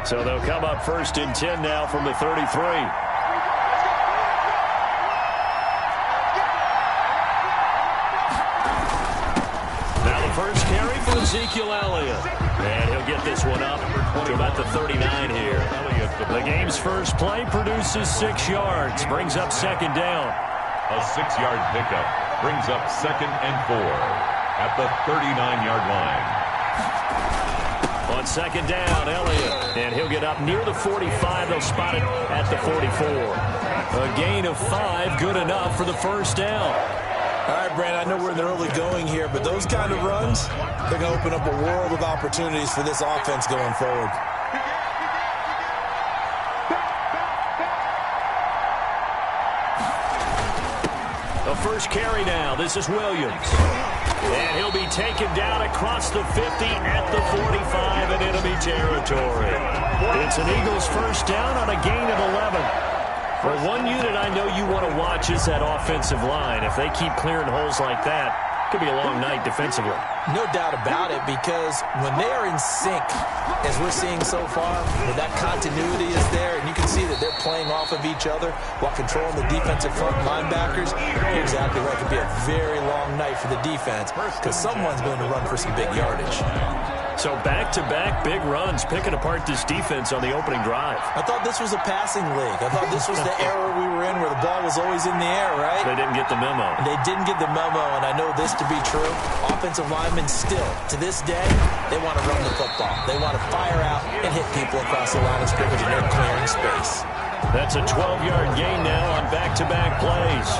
So they'll come up 1st and 10 now from the 33. First carry for Ezekiel Elliott. And he'll get this one up to about the 39 here. The game's first play produces 6 yards. Brings up 2nd down. A 6-yard pickup brings up 2nd and 4 at the 39-yard line. On 2nd down, Elliott. And he'll get up near the 45. They'll spot it at the 44. A gain of 5, good enough for the first down. All right, Brandon, I know we're in the early going here, but those kind of runs, they're going to open up a world of opportunities for this offense going forward. The first carry now. This is Williams. And he'll be taken down across the 50 at the 45 in enemy territory. It's an Eagles first down on a gain of 11. For one unit I know you want to watch is that offensive line. If they keep clearing holes like that, it could be a long night defensively. No doubt about it, because when they are in sync, as we're seeing so far, where that continuity is there, and you can see that they're playing off of each other while controlling the defensive front linebackers, you're exactly right. It could be a very long night for the defense because someone's going to run for some big yardage. So back-to-back big runs, picking apart this defense on the opening drive. I thought this was a passing league. I thought this was the era we were in where the ball was always in the air, right? They didn't get the memo. They didn't get the memo, and I know this to be true. Offensive linemen still, to this day, they want to run the football. They want to fire out and hit people across the line of scrimmage, and they're clearing space. That's a 12-yard gain now on back-to-back plays.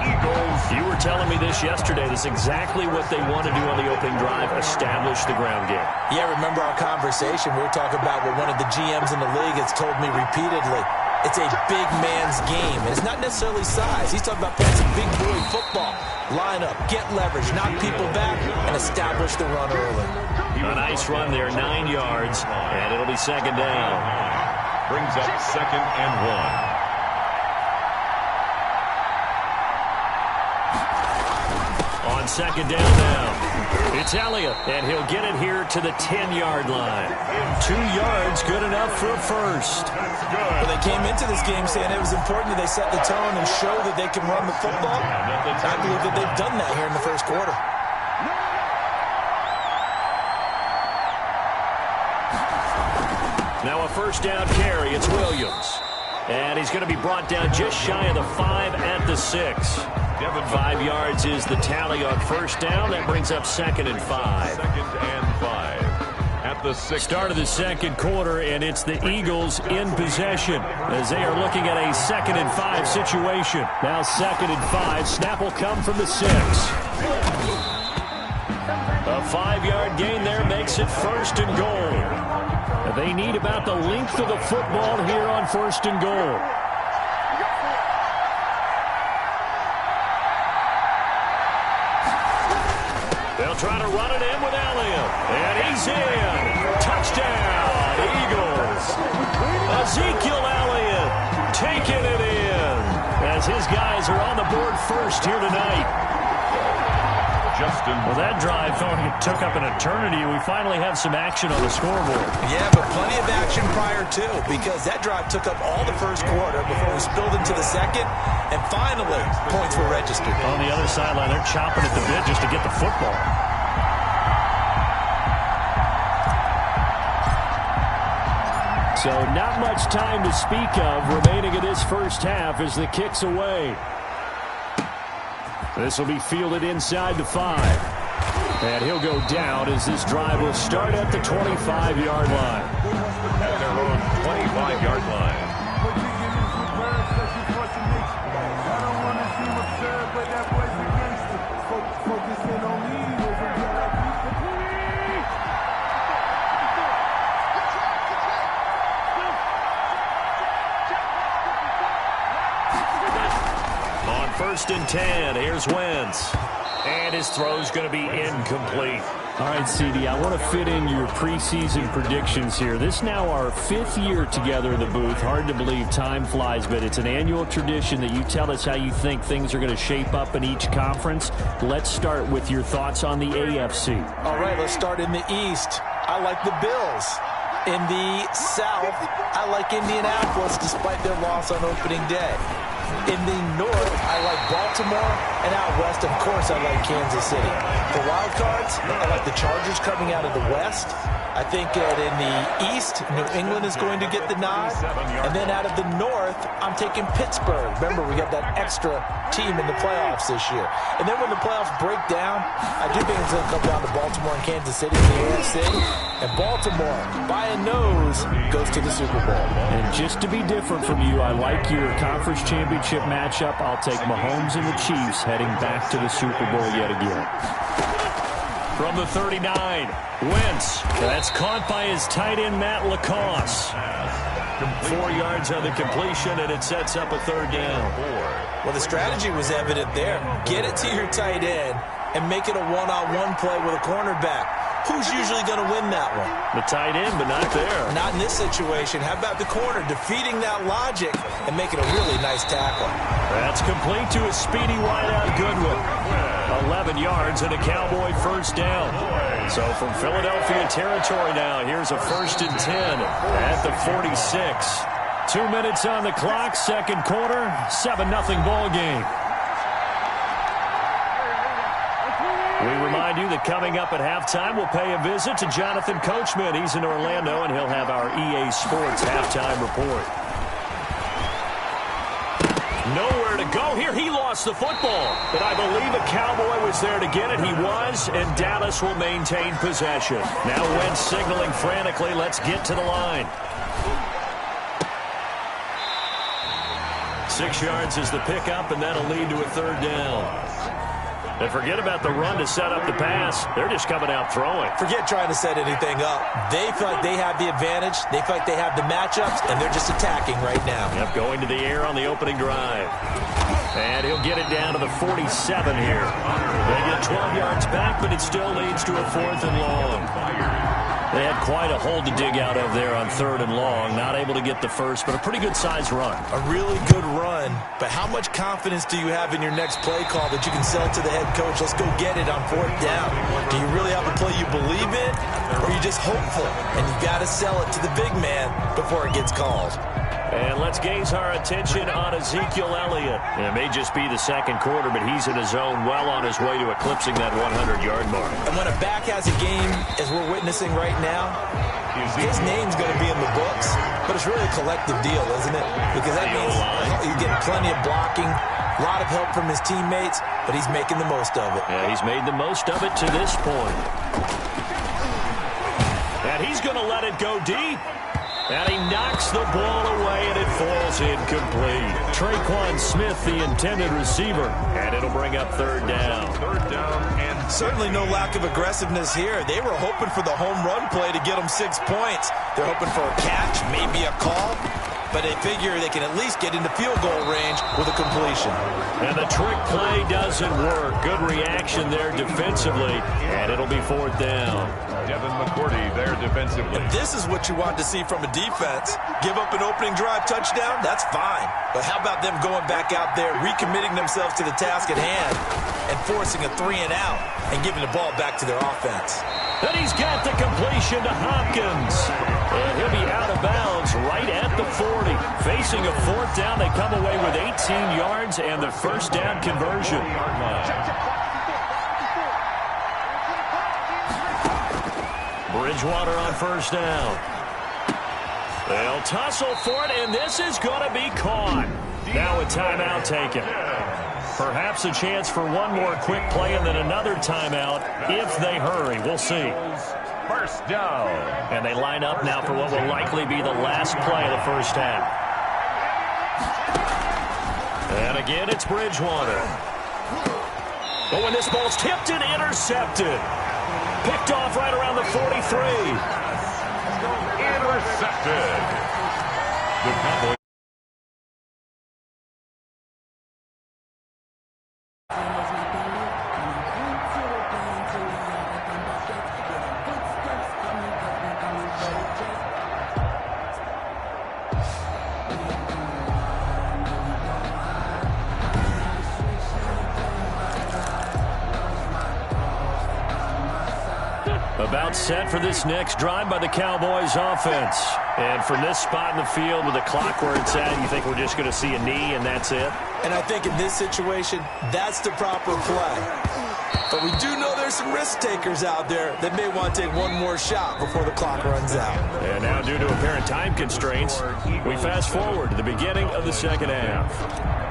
Eagles. You were telling me this yesterday. This is exactly what they want to do on the opening drive, establish the ground game. Yeah, remember our conversation? We were talking about what one of the GMs in the league has told me repeatedly. It's a big man's game, and it's not necessarily size. He's talking about playing some big boy football. Line up, get leverage, knock people back, and establish the run early. A nice run there, 9 yards, and it'll be 2nd down. Brings up 2nd and 1. On 2nd down now, it's Elliott, and he'll get it here to the 10-yard line. 2 yards, good enough for a first. Well, they came into this game saying it was important that they set the tone and show that they can run the football. I believe that they've done that here in the first quarter. Now a first down carry, it's Williams. And he's going to be brought down just shy of the 5 at the 6. 5 yards is the tally on first down. That brings up 2nd and 5. 2nd and 5 at the 6. Start of the second quarter, and it's the Eagles in possession as they are looking at a 2nd and 5 situation. Now 2nd and 5. Snap will come from the 6. A 5-yard gain there makes it 1st and goal. They need about the length of the football here on 1st and goal. They'll try to run it in with Elliott. And he's in. Touchdown, Eagles. Ezekiel Elliott taking it in as his guys are on the board first here tonight. Well, that drive took up an eternity. We finally have some action on the scoreboard. Yeah, but plenty of action prior to, because that drive took up all the first quarter before we spilled into the second, and finally, points were registered. On the other sideline, they're chopping at the bit just to get the football. So not much time to speak of remaining in this first half as the kick's away. This will be fielded inside the 5. And he'll go down as this drive will start at the 25-yard line. At their own 25-yard line. On 1st and 10, here's Wentz. And his throw's going to be incomplete. All right, CD, I want to fit in your preseason predictions here. This is now our 5th year together in the booth. Hard to believe, time flies, but it's an annual tradition that you tell us how you think things are going to shape up in each conference. Let's start with your thoughts on the AFC. All right, let's start in the East. I like the Bills. In the South, I like Indianapolis despite their loss on opening day. In the North, I like Baltimore, and out West, of course, I like Kansas City. For wild cards, I like the Chargers coming out of the West. I think that in the East, New England is going to get the nod. And then out of the North, I'm taking Pittsburgh. Remember, we got that extra team in the playoffs this year. And then when the playoffs break down, I do think it's going to come down to Baltimore and Kansas City in the AFC. And Baltimore, by a nose, goes to the Super Bowl. And just to be different from you, I like your conference championship matchup. I'll take Mahomes and the Chiefs heading back to the Super Bowl yet again. From the 39, Wentz. That's caught by his tight end, Matt LaCosse. 4 yards on the completion, and it sets up a third down. Well, the strategy was evident there. Get it to your tight end and make it a one-on-one play with a cornerback. Who's usually going to win that one? The tight end, but not there. Not in this situation. How about the corner defeating that logic and making a really nice tackle? That's complete to a speedy wideout Goodwin. 11 yards and a Cowboy first down. So from Philadelphia territory now, here's a 1st and 10 at the 46. 2 minutes on the clock, second quarter, 7-0 ball game. We remind you that coming up at halftime, we'll pay a visit to Jonathan Coachman. He's in Orlando, and he'll have our EA Sports halftime report. Nowhere to go here. He lost the football, but I believe a Cowboy was there to get it. He was, and Dallas will maintain possession. Now Wentz signaling frantically, let's get to the line. 6 yards is the pickup, and that'll lead to a third down. And forget about the run to set up the pass. They're just coming out throwing. Forget trying to set anything up. They feel like they have the advantage. They feel like they have the matchups, and they're just attacking right now. Yep, going to the air on the opening drive. And he'll get it down to the 47 here. They get 12 yards back, but it still leads to a 4th and long. They had quite a hole to dig out of there on 3rd and long. Not able to get the first, but a pretty good-sized run. A really good run, but how much confidence do you have in your next play call that you can sell to the head coach? Let's go get it on 4th down. Do you really have a play you believe in, or are you just hopeful? And you got to sell it to the big man before it gets called. And let's gaze our attention on Ezekiel Elliott. It may just be the second quarter, but he's in his zone, well on his way to eclipsing that 100-yard mark. And when a back has a game, as we're witnessing right now, his name's going to be in the books, but it's really a collective deal, isn't it? Because that means he's getting plenty of blocking, a lot of help from his teammates, but he's making the most of it. Yeah, he's made the most of it to this point. And he's going to let it go deep. And he knocks the ball away, and it falls incomplete. Traquan Smith, the intended receiver, and it'll bring up third down. Third down, and certainly no lack of aggressiveness here. They were hoping for the home run play to get them 6 points. They're hoping for a catch, maybe a call, but they figure they can at least get into field goal range with a completion. And the trick play doesn't work. Good reaction there defensively, and it'll be 4th down. Devin McCourty there defensively. If this is what you want to see from a defense, give up an opening drive touchdown, that's fine. But how about them going back out there, recommitting themselves to the task at hand, and forcing a 3-and-out and giving the ball back to their offense? And he's got the completion to Hopkins. And he'll be out of bounds right at the 40. Facing a 4th down, they come away with 18 yards and the first down conversion. Bridgewater on first down. They'll tussle for it, and this is going to be caught. Now a timeout taken. Perhaps a chance for one more quick play and then another timeout if they hurry. We'll see. First down. And they line up now for what will likely be the last play of the first half. And again, it's Bridgewater. Oh, and this ball's tipped and intercepted. Picked off right around the 43. Intercepted. The Cowboys. A About set for this next drive by the Cowboys offense. And from this spot in the field with the clock where it's at, you think we're just going to see a knee and that's it? And I think in this situation, that's the proper play. But we do know there's some risk takers out there that may want to take one more shot before the clock runs out. And now due to apparent time constraints, we fast forward to the beginning of the second half.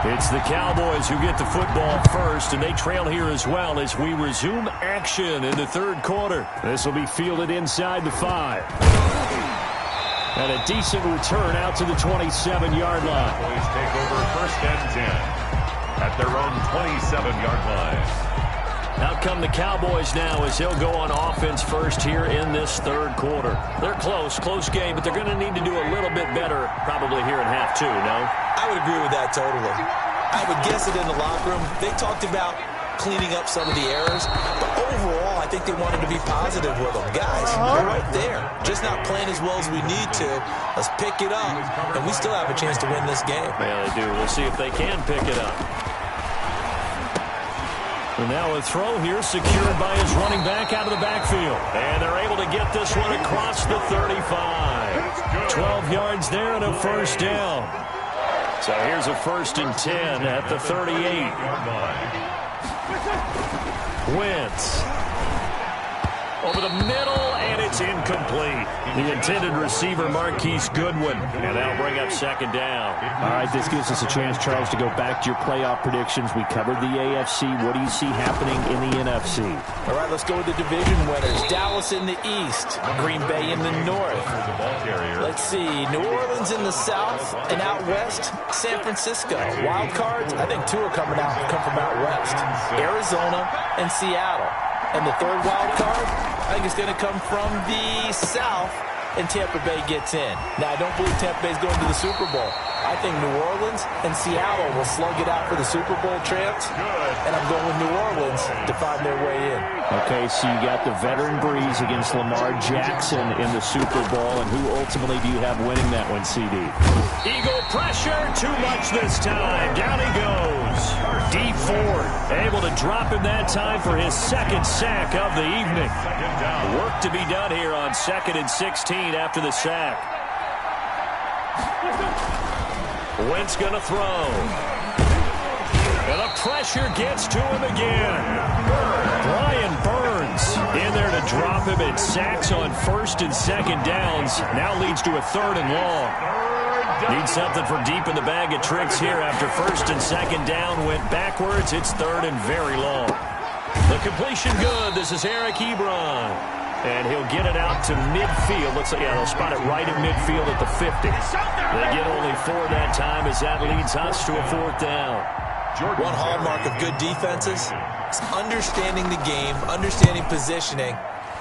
It's the Cowboys who get the football first, and they trail here as well as we resume action in the third quarter. This will be fielded inside the 5. And a decent return out to the 27-yard line. Cowboys take over first and 10 at their own 27-yard line. Out come the Cowboys now as they'll go on offense first here in this third quarter. They're close game, but they're going to need to do a little bit better probably here in half 2, no? I would agree with that totally. I would guess it in the locker room. They talked about cleaning up some of the errors, but overall, I think they wanted to be positive with them. Guys, we're right there. Just not playing as well as we need to. Let's pick it up, and we still have a chance to win this game. Yeah, they do. We'll see if they can pick it up. And now a throw here secured by his running back out of the backfield. And they're able to get this one across the 35. 12 yards there and a first down. So here's a 1st and 10 at the 38. Wentz. Over the middle, and it's incomplete. The intended receiver, Marquise Goodwin. And that'll bring up second down. All right, this gives us a chance, Charles, to go back to your playoff predictions. We covered the AFC. What do you see happening in the NFC? All right, let's go with the division winners. Dallas in the East, Green Bay in the North. Let's see, New Orleans in the South, and out West, San Francisco. Wild cards, I think 2 are come from out West. Arizona and Seattle. And the third wild card, I think it's going to come from the South, and Tampa Bay gets in. Now, I don't believe Tampa Bay's going to the Super Bowl. I think New Orleans and Seattle will slug it out for the Super Bowl champs, and I'm going with New Orleans to find their way in. Okay, so you got the veteran Breeze against Lamar Jackson in the Super Bowl, and who ultimately do you have winning that one, CD? Eagle pressure, too much this time. Down he goes. D Ford able to drop him that time for his second sack of the evening. Work to be done here on 2nd and 16 after the sack. Wentz going to throw. And the pressure gets to him again. Brian Burns in there to drop him at sacks on 1st and 2nd downs. Now leads to a 3rd and long. Need something from deep in the bag of tricks here after 1st and 2nd down went backwards. It's 3rd and very long. The completion good. This is Eric Ebron. And he'll get it out to midfield. Looks like, yeah, they'll spot it right in midfield at the 50. They get only 4 that time as that leads us to a 4th down. One hallmark of good defenses is understanding the game, understanding positioning,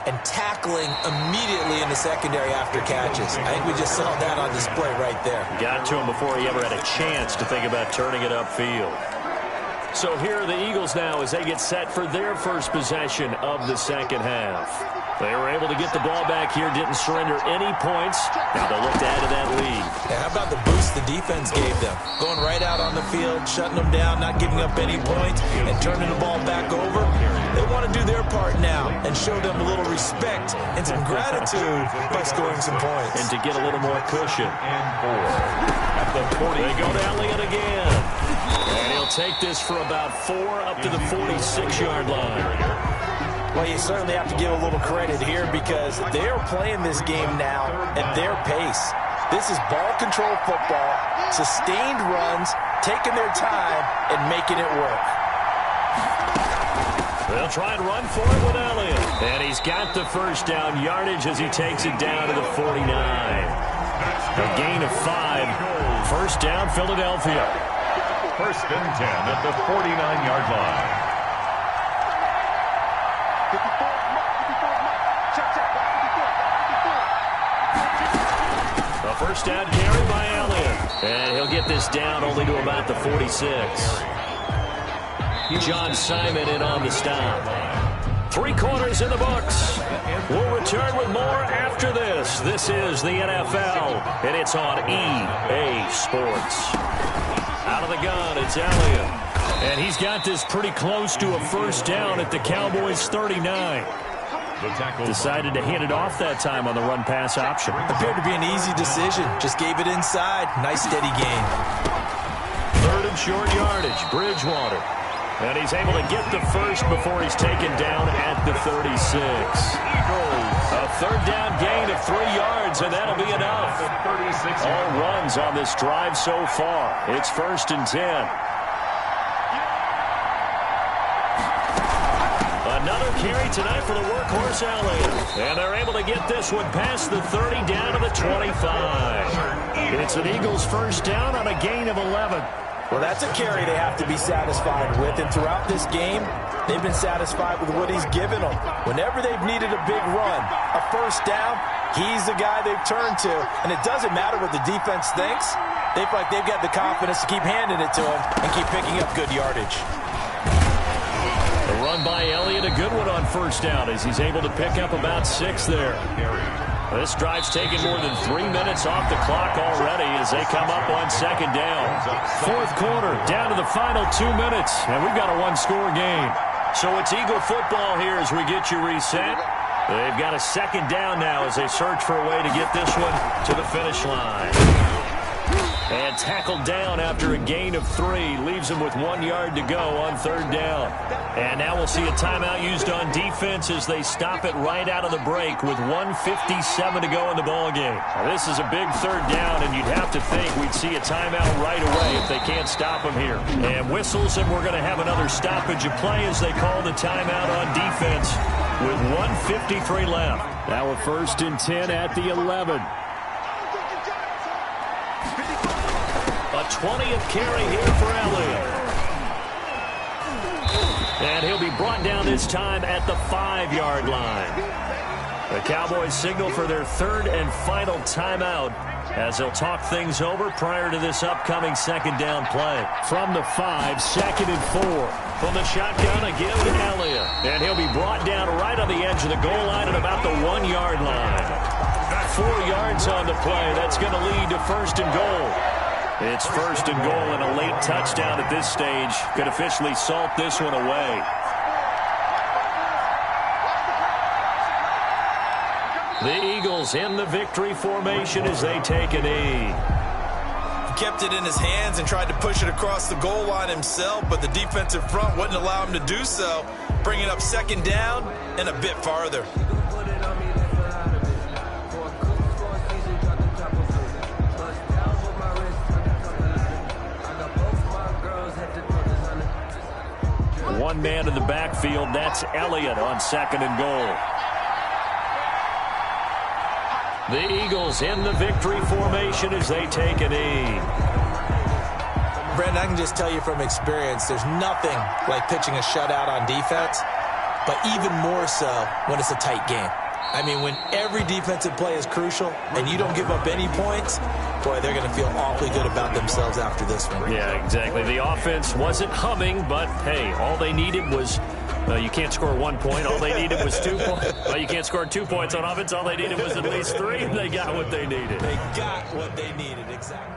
and tackling immediately in the secondary after catches. I think we just saw that on display right there. Got to him before he ever had a chance to think about turning it upfield. So here are the Eagles now as they get set for their first possession of the second half. They were able to get the ball back here, didn't surrender any points. Now they'll look to add to that lead. Yeah, how about the boost the defense gave them? Going right out on the field, shutting them down, not giving up any points, and turning the ball back over. They want to do their part now and show them a little respect and some gratitude by scoring some points. And to get a little more cushion. At the 40, they go to Elliott again. And he'll take this for about 4 up to the 46-yard line. Well, you certainly have to give a little credit here because they're playing this game now at their pace. This is ball control football, sustained runs, taking their time, and making it work. They'll try and run for it with Elliott. And he's got the first down yardage as he takes it down to the 49. A gain of 5. First down, Philadelphia. 1st and 10 at the 49-yard line. A first down carry by Elliott. And he'll get this down only to about the 46. John Simon in on the stop. 3 quarters in the books. We'll return with more after this. This is the NFL, and it's on EA Sports. Out of the gun, it's Elliott. And he's got this pretty close to a first down at the Cowboys' 39. Decided to hand it off that time on the run-pass option. Appeared to be an easy decision. Just gave it inside. Nice steady gain. Third and short yardage, Bridgewater. And he's able to get the first before he's taken down at the 36. A third down gain of 3 yards, and that'll be enough. All runs on this drive so far. It's 1st and 10. Another carry tonight for the workhorse Elliott. And they're able to get this one past the 30 down to the 25. It's an Eagles first down on a gain of 11. Well, that's a carry they have to be satisfied with. And throughout this game, they've been satisfied with what he's given them. Whenever they've needed a big run, a first down, he's the guy they've turned to. And it doesn't matter what the defense thinks. They feel like they've got the confidence to keep handing it to him and keep picking up good yardage. The run by Elliott, a good one on first down as he's able to pick up about 6 there. This drive's taken more than 3 minutes off the clock already as they come up on 2nd down. 4th quarter, down to the final 2 minutes, and we've got a 1-score game. So it's Eagle football here as we get you reset. They've got a 2nd down now as they search for a way to get this one to the finish line. And tackled down after a gain of 3. Leaves him with 1 yard to go on 3rd down. And now we'll see a timeout used on defense as they stop it right out of the break with 1:57 to go in the ballgame. This is a big 3rd down, and you'd have to think we'd see a timeout right away if they can't stop him here. And whistles, and we're going to have another stoppage of play as they call the timeout on defense with 1:53 left. Now a 1st and 10 at the 11. A 20th carry here for Elliott. And he'll be brought down this time at the 5-yard line. The Cowboys signal for their 3rd and final timeout as they'll talk things over prior to this upcoming 2nd down play. From the 5, 2nd and 4. From the shotgun, a give to Elliott. And he'll be brought down right on the edge of the goal line at about the 1-yard line. 4 yards on the play. That's going to lead to 1st and goal. It's 1st and goal, and a late touchdown at this stage could officially salt this one away. The Eagles in the victory formation as they take a knee. He kept it in his hands and tried to push it across the goal line himself, but the defensive front wouldn't allow him to do so, bringing up 2nd down and a bit farther. One man in the backfield, that's Elliott on 2nd and goal. The Eagles in the victory formation as they take a knee. Brandon, I can just tell you from experience, there's nothing like pitching a shutout on defense, but even more so when it's a tight game. I mean, when every defensive play is crucial and you don't give up any points, boy, they're going to feel awfully good about themselves after this one. Yeah, exactly. The offense wasn't humming, but, hey, all they needed was, you can't score 1 point. All they needed was 2 points. Well, you can't score 2 points on offense. All they needed was at least 3, and they got what they needed. They got what they needed, exactly.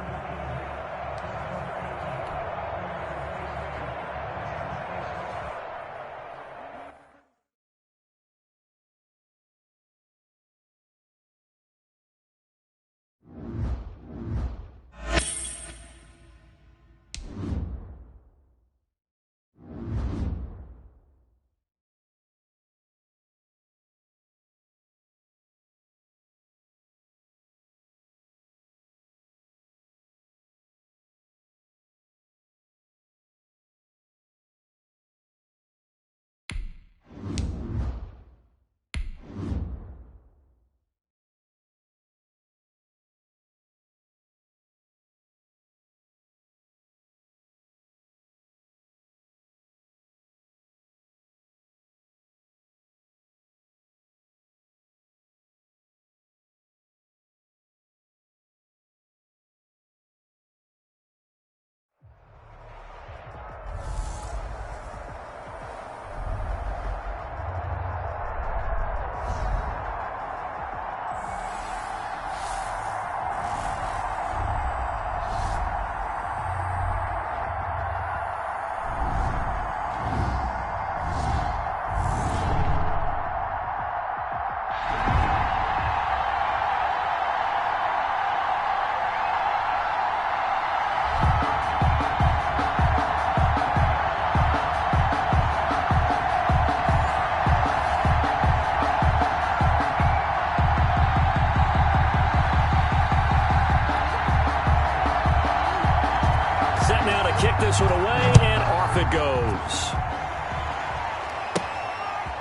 this one away, and off it goes.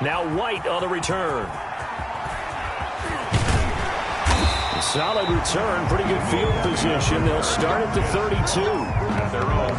Now White on the return. Solid return, pretty good field position. They'll start at the 32.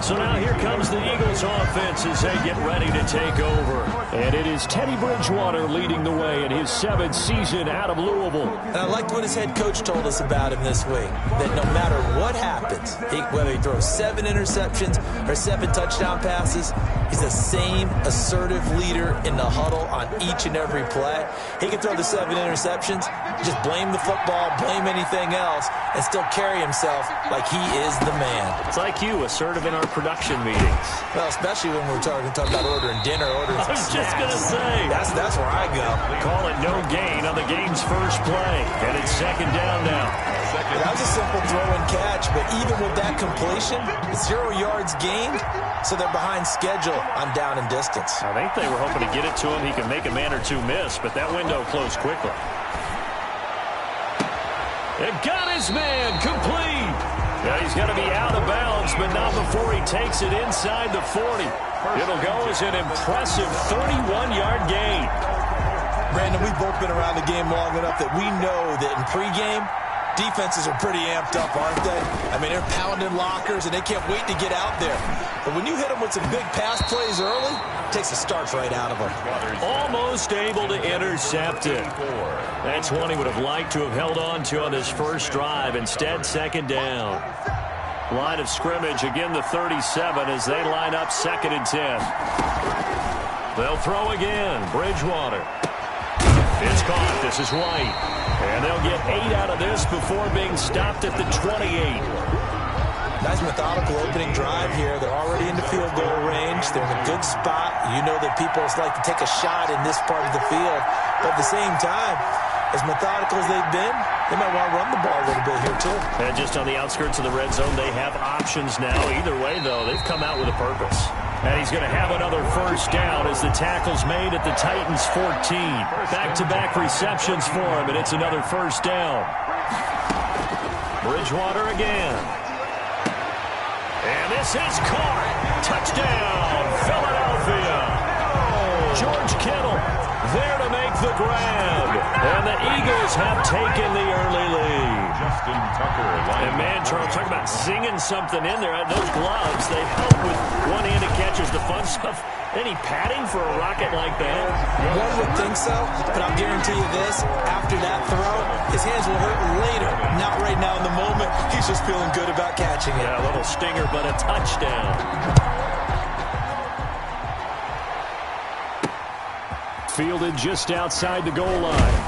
So now here comes the Eagles offense as they get ready to take over. And it is Teddy Bridgewater leading the way in his 7th season out of Louisville. And I liked what his head coach told us about him this week, that no matter what happens, whether he throws 7 interceptions or 7 touchdown passes, he's the same assertive leader in the huddle on each and every play. He can throw the 7 interceptions, just blame the football, blame anything else, and still carry himself like he is the man. It's like you, assertive in our production meetings. Well, especially when we're talking about ordering dinner, ordering some snacks. I was just going to say. That's where I go. Call it no gain on the game's first play. And it's 2nd down now. That was a simple throw and catch, but even with that completion, 0 yards gained, so they're behind schedule on down and distance. I think they were hoping to get it to him. He can make a man or two miss, but that window closed quickly. It got his man complete. Now he's going to be out of bounds, but not before he takes it inside the 40. It'll go as an impressive 31-yard gain. Brandon, we've both been around the game long enough that we know that in pregame, defenses are pretty amped up, aren't they? I mean, they're pounding lockers, and they can't wait to get out there. But when you hit them with some big pass plays early, it takes the starch right out of them. Almost able to intercept it. That's one he would have liked to have held on to on this first drive. Instead, 2nd down. Line of scrimmage, again the 37 as they line up 2nd and 10. They'll throw again. Bridgewater. It's caught. This is White. And they'll get 8 out of this before being stopped at the 28. Nice methodical opening drive here. They're already in the field goal range. They're in a good spot. You know that people like to take a shot in this part of the field. But at the same time, as methodical as they've been, they might want to run the ball a little bit here, too. And just on the outskirts of the red zone, they have options now. Either way, though, they've come out with a purpose. And he's going to have another first down as the tackle's made at the Titans' 14. Back-to-back receptions for him, and it's another first down. Bridgewater again. And this is caught. Touchdown, Philadelphia. George Kittle there to make the grab. And the Eagles have taken the early lead. Justin Tucker. And man, Charles, talk about singing something in there. Those gloves, they help with one-handed catches, the fun stuff. Any padding for a rocket like that? One would think so, but I'll guarantee you this. After that throw, his hands will hurt later. Not right now in the moment. He's just feeling good about catching it. Yeah, a little stinger, but a touchdown. Fielded just outside the goal line.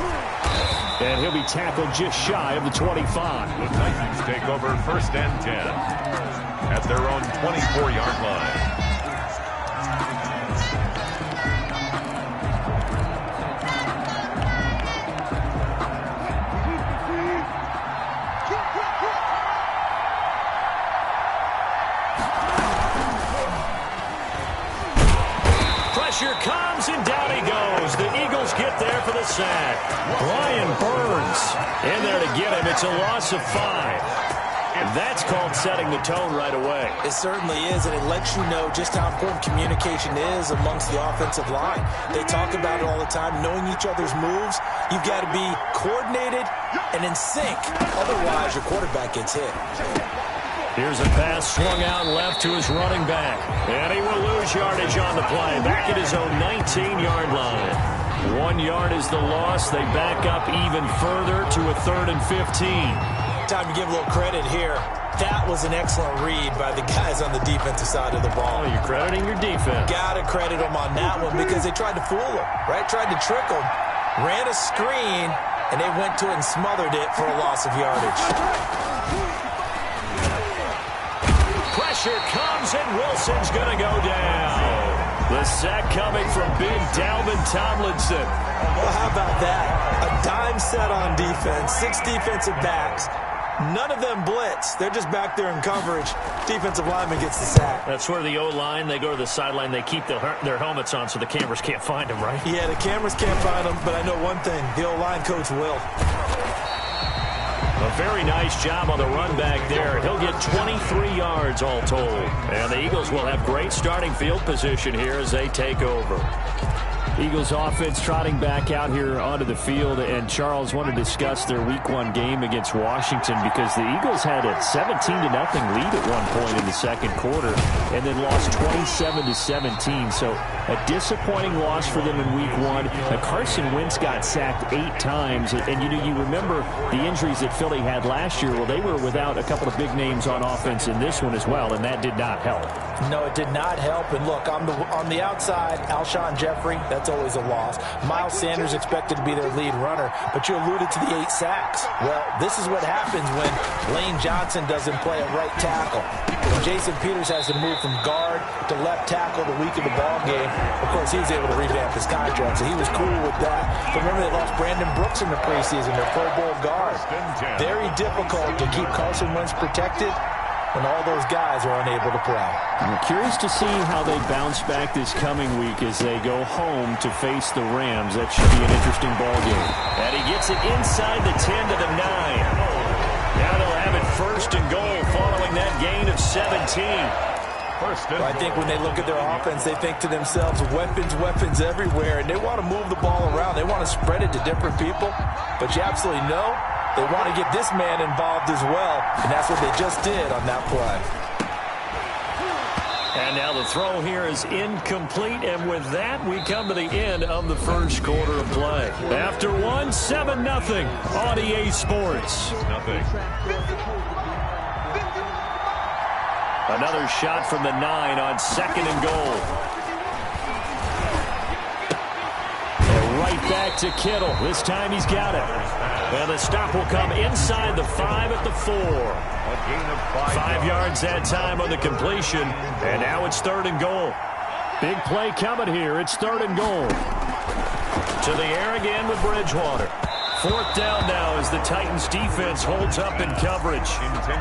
And he'll be tackled just shy of the 25. The Titans take over 1st and 10 at their own 24-yard line. Pressure comes, and down he goes. The Eagles get there for the sack. Brian Burns in there to get him. It's a loss of 5. That's called setting the tone right away. It certainly is, and it lets you know just how important communication is amongst the offensive line. They talk about it all the time, knowing each other's moves. You've got to be coordinated and in sync. Otherwise, your quarterback gets hit. Here's a pass swung out left to his running back. And he will lose yardage on the play. Back at his own 19-yard line. 1 yard is the loss. They back up even further to a 3rd and 15. Time to give a little credit here. That was an excellent read by the guys on the defensive side of the ball. Oh, you're crediting your defense. Got to credit them on that one because they tried to fool him, right? Tried to trick him. Ran a screen, and they went to it and smothered it for a loss of yardage. Pressure comes, and Wilson's going to go down. The sack coming from big Dalvin Tomlinson. Well, how about that? A dime set on defense, 6 defensive backs. None of them blitz. They're just back there in coverage. Defensive lineman gets the sack. That's where the O-line, they go to the sideline, they keep their helmets on so the cameras can't find them, right? Yeah, the cameras can't find them, but I know one thing. The O-line coach will. A very nice job on the run back there. He'll get 23 yards all told. And the Eagles will have great starting field position here as they take over. Eagles offense trotting back out here onto the field, and Charles want to discuss their Week 1 game against Washington because the Eagles had a 17-0 lead at one point in the second quarter and then lost 27-17. So a disappointing loss for them in Week 1. Carson Wentz got sacked 8 times, and you remember the injuries that Philly had last year. Well, they were without a couple of big names on offense in this one as well, and that did not help. No, it did not help. And look, on the outside, Alshon Jeffrey, that's always a loss. Miles Sanders expected to be their lead runner, but you alluded to the 8 sacks. Well, this is what happens when Lane Johnson doesn't play at right tackle. When Jason Peters has to move from guard to left tackle the week of the ball game, of course, he was able to revamp his contract, so he was cool with that. But remember, they lost Brandon Brooks in the preseason, their Pro Bowl guard. Very difficult to keep Carson Wentz protected when all those guys are unable to play. I'm curious to see how they bounce back this coming week as they go home to face the Rams. That should be an interesting ball game. And he gets it inside the 10 to the 9. Now they'll have it first and goal following that gain of 17. I think when they look at their offense, they think to themselves, weapons everywhere, and they want to move the ball around. They want to spread it to different people, but you absolutely know they want to get this man involved as well, and that's what they just did on that play. And now the throw here is incomplete, and with that, we come to the end of the first quarter of play. After one, 7-0 on EA Sports. Another shot from the 9 on 2nd and goal. And right back to Kittle. This time he's got it. And the stop will come inside the 5 at the 4. 5 yards that time on the completion. And now it's 3rd and goal. Big play coming here. It's 3rd and goal. To the air again with Bridgewater. 4th down now as the Titans defense holds up in coverage.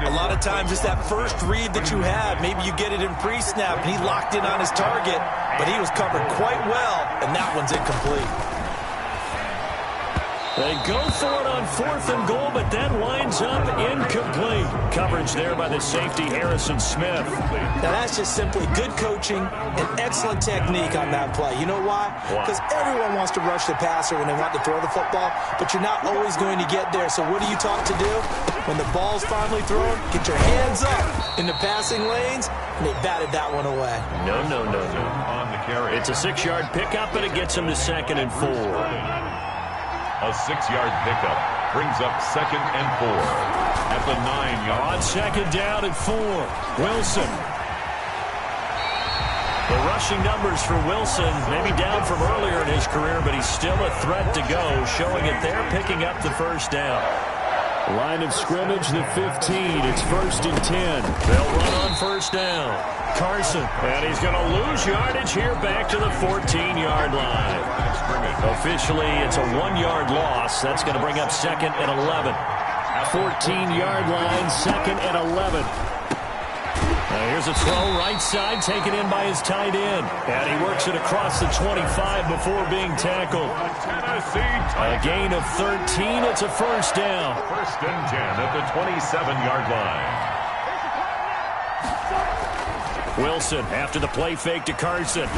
A lot of times it's that first read that you have. Maybe you get it in pre-snap and he locked in on his target, but he was covered quite well, and that one's incomplete. They go for it on 4th and goal, but that winds up incomplete. Coverage there by the safety, Harrison Smith. Now that's just simply good coaching and excellent technique on that play. You know why? Because everyone wants to rush the passer when they want to throw the football, but you're not always going to get there. So what are you taught to do? When the ball's finally thrown, get your hands up in the passing lanes, and they batted that one away. No. On the carry. It's a 6-yard pickup, and it gets him to 2nd and 4. A 6-yard pickup brings up 2nd and 4 at the 9-yard. On 2nd down at 4, Wilson. The rushing numbers for Wilson, maybe down from earlier in his career, but he's still a threat to go, showing it there, picking up the 1st down. Line of scrimmage, the 15. It's 1st and 10. They'll run on 1st down. Carson, and he's going to lose yardage here back to the 14-yard line. Officially, it's a 1-yard loss. That's going to bring up 2nd and 11. 14-yard line, 2nd and 11. Now here's a throw right side, taken in by his tight end. And he works it across the 25 before being tackled. A gain of 13. It's a 1st down. 1st and 10 at the 27-yard line. Wilson after the play fake to Carson.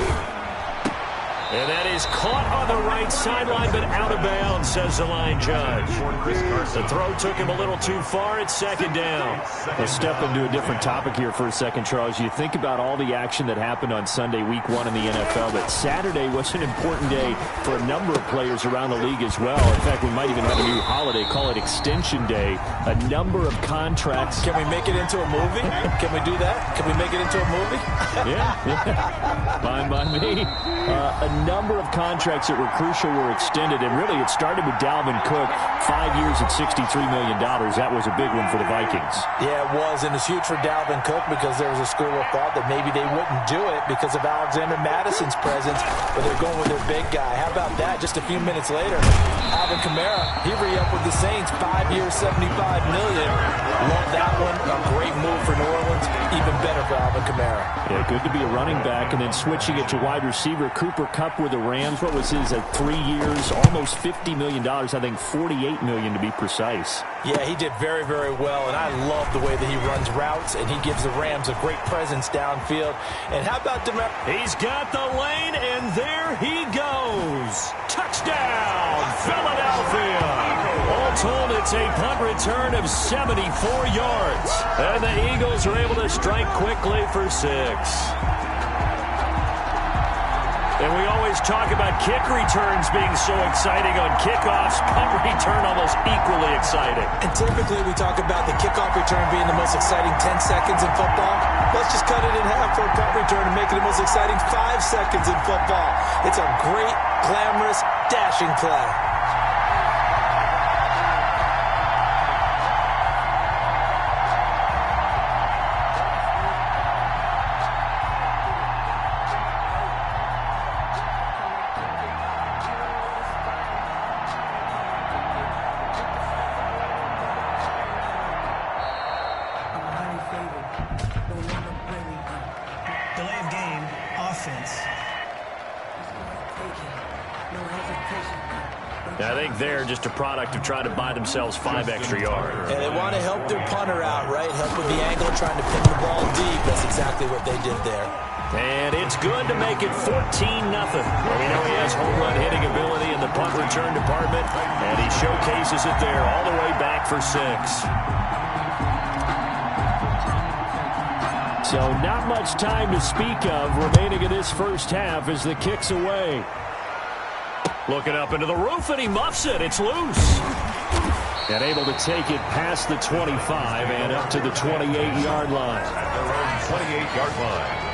And that is caught on the right sideline, but out of bounds, says the line judge. The throw took him a little too far. It's 2nd down. Let's step into a different topic here for a second, Charles. You think about all the action that happened on Sunday, Week 1 in the NFL, but Saturday was an important day for a number of players around the league as well. In fact, we might even have a new holiday, call it Extension Day. A number of contracts. Can we make it into a movie? Can we do that? Can we make it into a movie? Yeah. Fine by me. A number of contracts that were crucial were extended, and really it started with Dalvin Cook, 5 years at $63 million. That was a big one for the Vikings. Yeah, it was, and it's huge for Dalvin Cook because there was a school of thought that maybe they wouldn't do it because of Alexander Madison's presence, but they're going with their big guy. How about that? Just a few minutes later, Alvin Kamara, he re-upped with the Saints, 5 years, $75 million. Love that one. A great move for New Orleans. Even better for Alvin Kamara. Yeah, good to be a running back, and then switching it to wide receiver. Cooper Kupp with the Rams. What was his 3 years? Almost $50 million. I think $48 million to be precise. precise. Yeah, he did very, very well, and I love the way that he runs routes, and he gives the Rams a great presence downfield. And how about Demar? He's got the lane, and there he goes. Touchdown, Philadelphia. All told, it's a punt return of 74 yards. And the Eagles are able to strike quickly for 6. And we always talk about kick returns being so exciting on kickoffs. Punt return almost equally exciting. And typically we talk about the kickoff return being the most exciting 10 seconds in football. Let's just cut it in half for a punt return and make it the most exciting 5 seconds in football. It's a great, glamorous, dashing play. Delay of game, offense. I think they're just a product of trying to buy themselves 5 extra yards. And they want to help their punter out, right? Help with the angle, trying to pin the ball deep. That's exactly what they did there. And it's good to make it 14-0. Well, we know he has home run hitting ability in the punt return department, and he showcases it there all the way back for 6. So not much time to speak of remaining in this first half as the kick's away. Looking up into the roof, and he muffs it. It's loose. And able to take it past the 25 and up to the 28-yard line. At their own 28-yard line.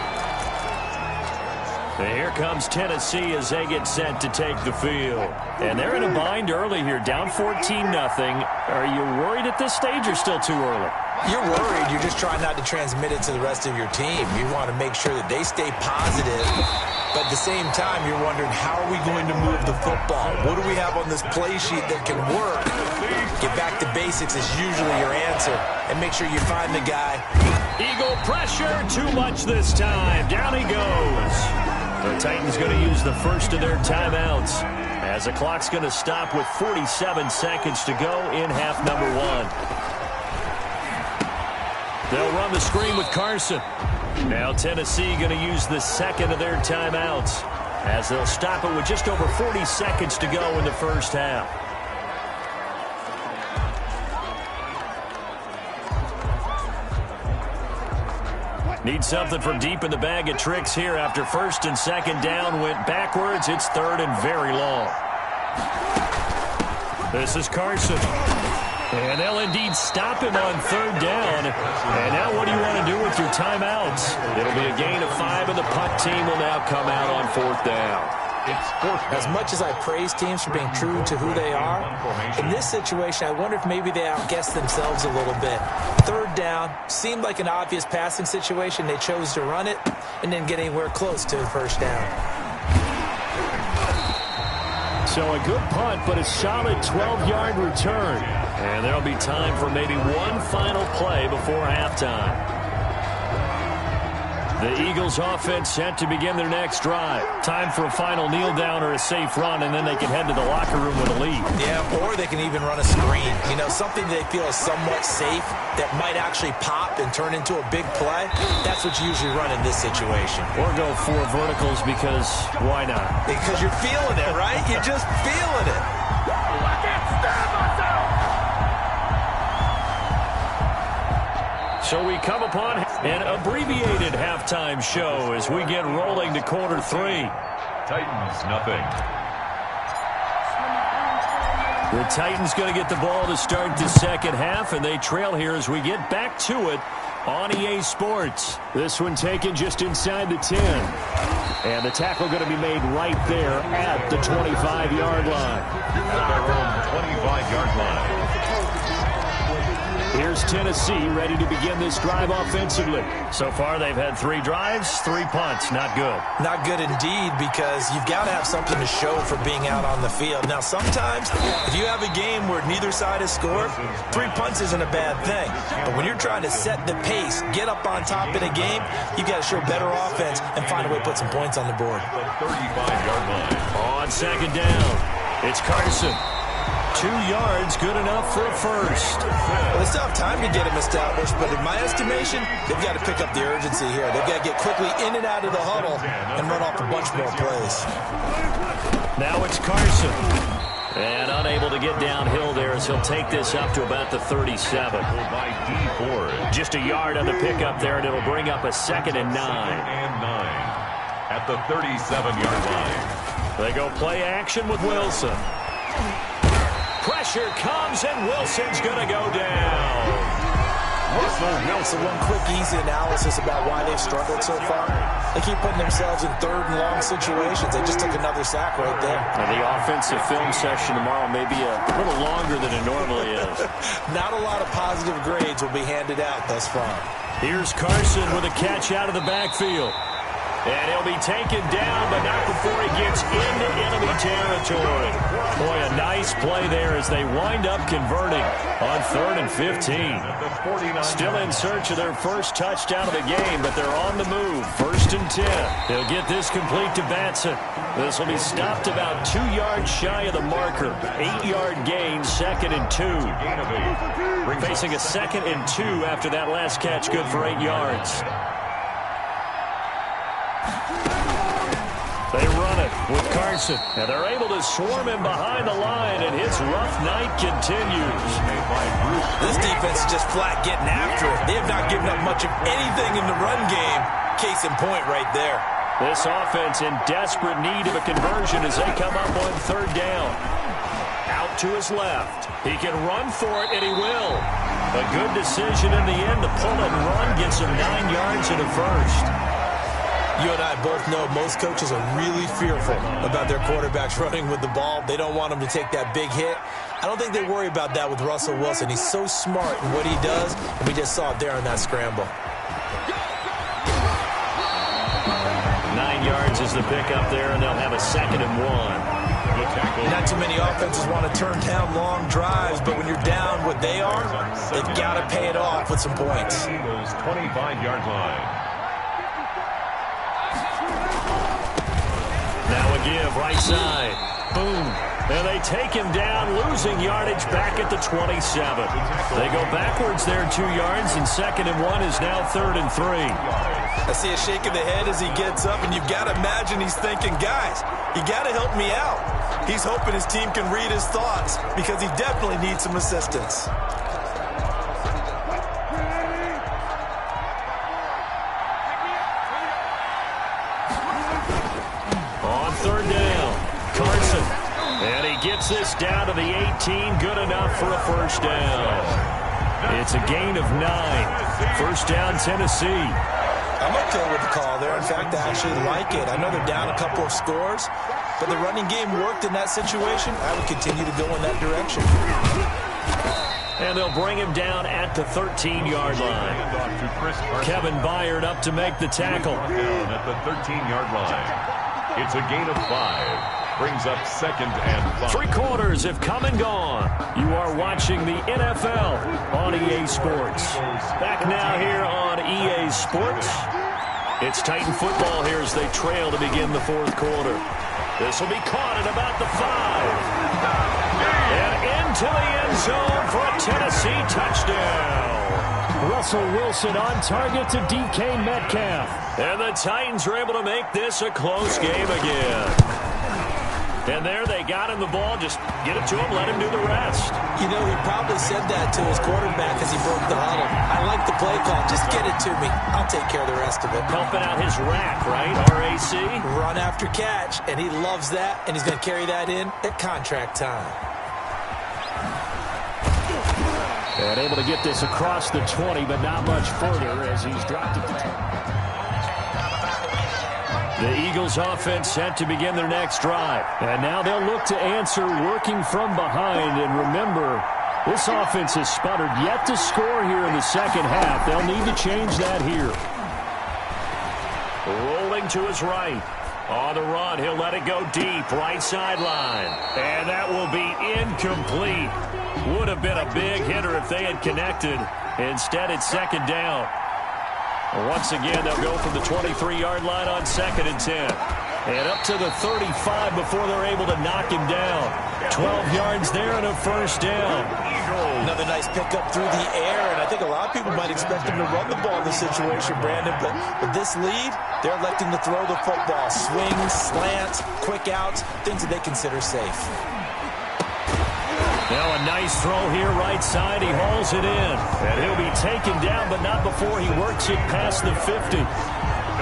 And here comes Tennessee as they get set to take the field. And they're in a bind early here, down 14-0. Are you worried at this stage or still too early? You're worried. You're just trying not to transmit it to the rest of your team. You want to make sure that they stay positive. But at the same time, you're wondering, how are we going to move the football? What do we have on this play sheet that can work? Get back to basics is usually your answer. And make sure you find the guy. Eagle pressure, too much this time. Down he goes. The Titans going to use the first of their timeouts as the clock's going to stop with 47 seconds to go in half number 1. They'll run the screen with Carson. Now Tennessee going to use the second of their timeouts as they'll stop it with just over 40 seconds to go in the first half. Need something from deep in the bag of tricks here after first and second down went backwards. It's third and very long. This is Carson. And they'll indeed stop him on third down. And now what do you want to do with your timeouts? It'll be a gain of 5, and the punt team will now come out on fourth down. As much as I praise teams for being true to who they are, in this situation, I wonder if maybe they outguessed themselves a little bit. Third down seemed like an obvious passing situation. They chose to run it and didn't get anywhere close to the first down. So a good punt, but a solid 12-yard return. And there'll be time for maybe one final play before halftime. The Eagles offense set to begin their next drive. Time for a final kneel down or a safe run, and then they can head to the locker room with a lead. Yeah, or they can even run a screen. You know, something they feel is somewhat safe that might actually pop and turn into a big play. That's what you usually run in this situation. Or go 4 verticals because why not? Because you're feeling it, right? You're just feeling it. I can't stand myself! So we come upon an abbreviated halftime show as we get rolling to quarter 3. Titans, nothing. The Titans going to get the ball to start the second half, and they trail here as we get back to it on EA Sports. This one taken just inside the 10. And the tackle going to be made right there at the 25-yard line. At their own 25-yard line. Here's Tennessee ready to begin this drive offensively. So far, they've had 3 drives, 3 punts. Not good. Not good indeed, because you've got to have something to show for being out on the field. Now, sometimes, if you have a game where neither side has scored, 3 punts isn't a bad thing. But when you're trying to set the pace, get up on top in a game, you've got to show better offense and find a way to put some points on the board. The 35-yard line. On second down, it's Carson. 2 yards, good enough for a first. Well, they still have time to get him established, but in my estimation, they've got to pick up the urgency here. They've got to get quickly in and out of the huddle and run off a bunch more plays. Now it's Carson. And unable to get downhill there as he'll take this up to about the 37. By D Ford. Just a yard on the pickup there, and it'll bring up a 2nd and 9. At the 37-yard line. They go play action with Wilson. Pressure comes, and Wilson's going to go down. So one quick, easy analysis about why they've struggled so far. They keep putting themselves in 3rd and long situations. They just took another sack right there. And the offensive film session tomorrow may be a little longer than it normally is. Not a lot of positive grades will be handed out thus far. Here's Carson with a catch out of the backfield. And he'll be taken down, but not before he gets into enemy territory. Boy, a nice play there as they wind up converting on 3rd and 15. Still in search of their first touchdown of the game, but they're on the move. 1st and 10. They'll get this complete to Batson. This will be stopped about 2 yards shy of the marker. 8-yard gain, 2nd and 2. Facing a 2nd and 2 after that last catch, good for 8 yards. They run it with Carson, and they're able to swarm him behind the line, and his rough night continues. This defense is just flat getting after it. They have not given up much of anything in the run game. Case in point right there. This offense in desperate need of a conversion as they come up on 3rd down. Out to his left. He can run for it, and he will. A good decision in the end to pull it and run, gets him 9 yards and a first. You and I both know most coaches are really fearful about their quarterbacks running with the ball. They don't want them to take that big hit. I don't think they worry about that with Russell Wilson. He's so smart in what he does, and we just saw it there on that scramble. 9 yards is the pickup there, and they'll have a 2nd and 1. Not too many offenses want to turn down long drives, but when you're down what they are, they've got to pay it off with some points. Eagles 25-yard line. Now a give, right side. Boom. And they take him down, losing yardage back at the 27. They go backwards there 2 yards, and 2nd and 1 is now 3rd and 3. I see a shake of the head as he gets up, and you've got to imagine he's thinking, guys, you got to help me out. He's hoping his team can read his thoughts because he definitely needs some assistance. On 3rd down, Carson. And he gets this down to the 18, good enough for a first down. It's a gain of 9. First down, Tennessee. I'm okay with the call there. In fact, I actually like it. I know they're down a couple of scores, but the running game worked in that situation. I would continue to go in that direction. And they'll bring him down at the 13-yard line. Kevin Byard up to make the tackle. Down at the 13-yard line. It's a gain of 5. Brings up 2nd and 5. 3 quarters have come and gone. You are watching the NFL on EA Sports. Back now here on EA Sports. It's Titan football here as they trail to begin the 4th quarter. This will be caught at about the 5. And into the end zone for a Tennessee touchdown. Russell Wilson on target to DK Metcalf. And the Titans are able to make this a close game again. And there they got him the ball. Just get it to him, let him do the rest. You know, he probably said that to his quarterback as he broke the huddle. I like the play call. Just get it to me. I'll take care of the rest of it. Helping out his rack, right? RAC. Run after catch, and he loves that, and he's going to carry that in at contract time. And able to get this across the 20, but not much further as he's dropped it to 10. The Eagles offense set to begin their next drive. And now they'll look to answer working from behind. And remember, this offense has sputtered yet to score here in the second half. They'll need to change that here. Rolling to his right. On the run, he'll let it go deep, right sideline. And that will be incomplete. Would have been a big hitter if they had connected. Instead, it's 2nd down. Once again, they'll go from the 23-yard line on 2nd and 10. And up to the 35 before they're able to knock him down. 12 yards there and a first down. Another nice pickup through the air, and I think a lot of people might expect him to run the ball in this situation, Brandon, but with this lead, they're electing to throw the football. Swings, slants, quick outs, things that they consider safe. Now a nice throw here right side. He hauls it in, and he'll be taken down, but not before he works it past the 50.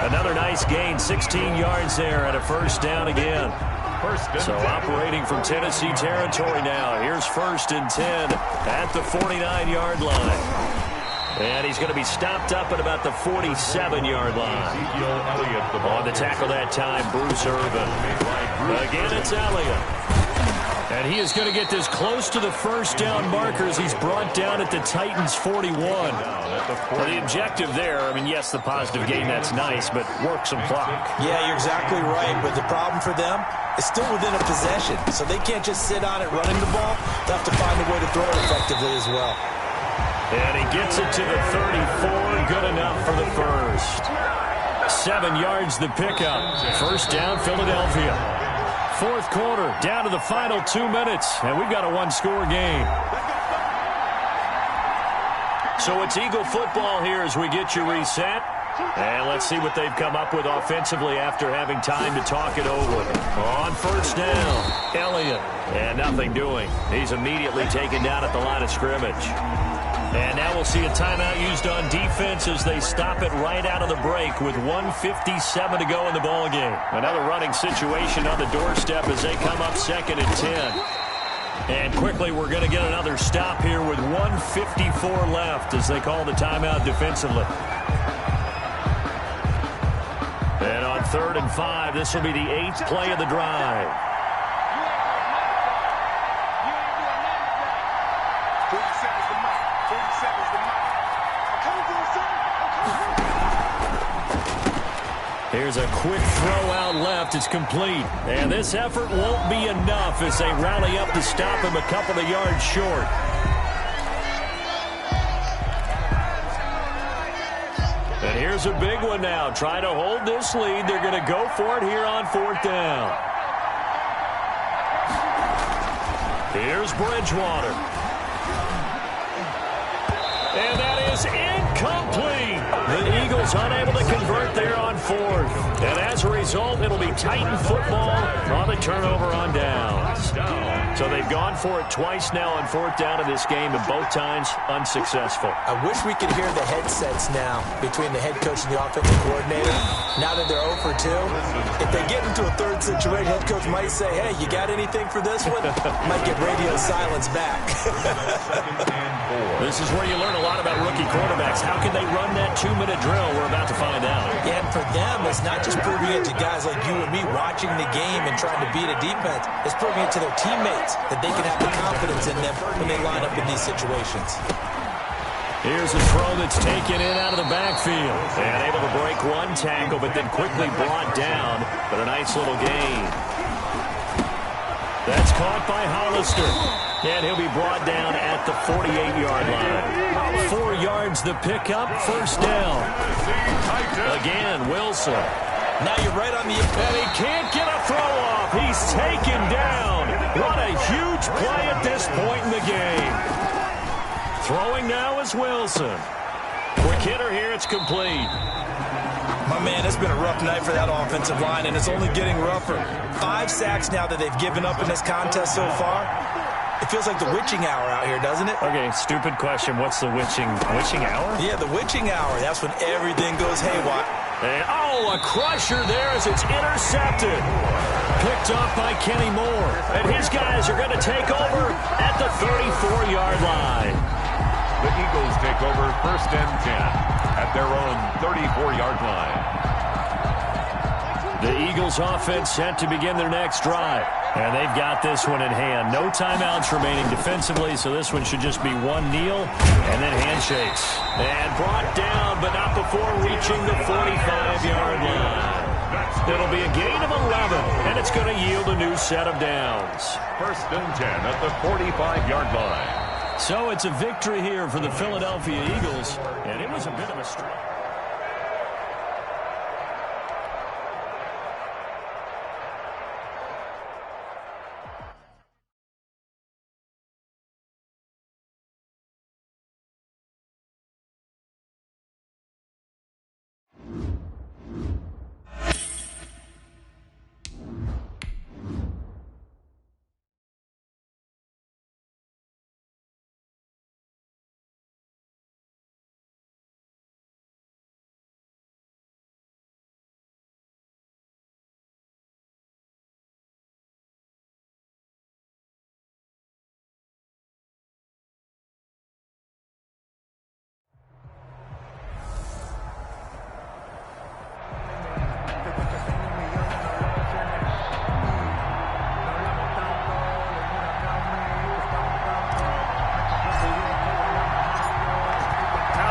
Another nice gain, 16 yards there, and a first down again. So operating from Tennessee territory now. Here's 1st and 10 at the 49-yard line. And he's going to be stopped up at about the 47-yard line. On the tackle that time, Bruce Irvin. Again, it's Elliott. And he is going to get this close to the first down markers. He's brought down at the Titans' 41. Well, the objective there, I mean, yes, the positive gain, that's nice, but work some clock. Yeah, you're exactly right. But the problem for them is still within a possession. So they can't just sit on it running the ball. They'll have to find a way to throw it effectively as well. And he gets it to the 34. Good enough for the first. 7 yards the pickup. First down, Philadelphia. Fourth quarter, down to the final 2 minutes, and we've got a one-score game. So it's Eagle football here as we get you reset. And let's see what they've come up with offensively after having time to talk it over. On first down, Elliott. And nothing doing. He's immediately taken down at the line of scrimmage. And now we'll see a timeout used on defense as they stop it right out of the break with 1:57 to go in the ballgame. Another running situation on the doorstep as they come up 2nd and 10. And quickly we're going to get another stop here with 1:54 left as they call the timeout defensively. And on 3rd and 5, this will be the 8th play of the drive. Here's a quick throw out left. It's complete. And this effort won't be enough as they rally up to stop him a couple of yards short. And here's a big one now. Trying to hold this lead. They're going to go for it here on 4th down. Here's Bridgewater. And that is incomplete. The Eagles unable to convert there on 4th. And as a result, it'll be Titan football on the turnover on downs. So they've gone for it twice now on 4th down in this game, and both times unsuccessful. I wish we could hear the headsets now between the head coach and the offensive coordinator. Now that they're 0 for 2, if they get into a third situation, head coach might say, hey, you got anything for this one? Might get radio silence back. This is where you learn a lot about rookie quarterbacks. How can they run that 2-minute drill? We're about to find out. Yeah, and for them, it's not just proving it to guys like you and me watching the game and trying to beat a defense. It's proving it to their teammates that they can have the confidence in them when they line up in these situations. Here's a throw that's taken in out of the backfield. And able to break one tackle, but then quickly brought down. But a nice little gain. That's caught by Hollister. And he'll be brought down at the 48-yard line. 4 yards the pickup, first down. Again, Wilson. Now you're right on the... And he can't get a throw off. He's taken down. What a huge play at this point in the game. Throwing now is Wilson. Quick hitter here, it's complete. My man, it's been a rough night for that offensive line, and it's only getting rougher. 5 sacks now that they've given up in this contest so far. It feels like the witching hour out here, doesn't it? Okay, stupid question. What's the witching hour? Yeah, the witching hour. That's when everything goes haywire. And, a crusher there as it's intercepted. Picked off by Kenny Moore. And his guys are going to take over at the 34-yard line. The Eagles take over 1st and 10 at their own 34-yard line. The Eagles offense set to begin their next drive. And they've got this one in hand. No timeouts remaining defensively, so this one should just be one kneel and then handshakes. And brought down, but not before reaching the 45-yard line. It'll be a gain of 11, and it's going to yield a new set of downs. 1st and 10 at the 45-yard line. So it's a victory here for the Philadelphia Eagles, and it was a bit of a struggle.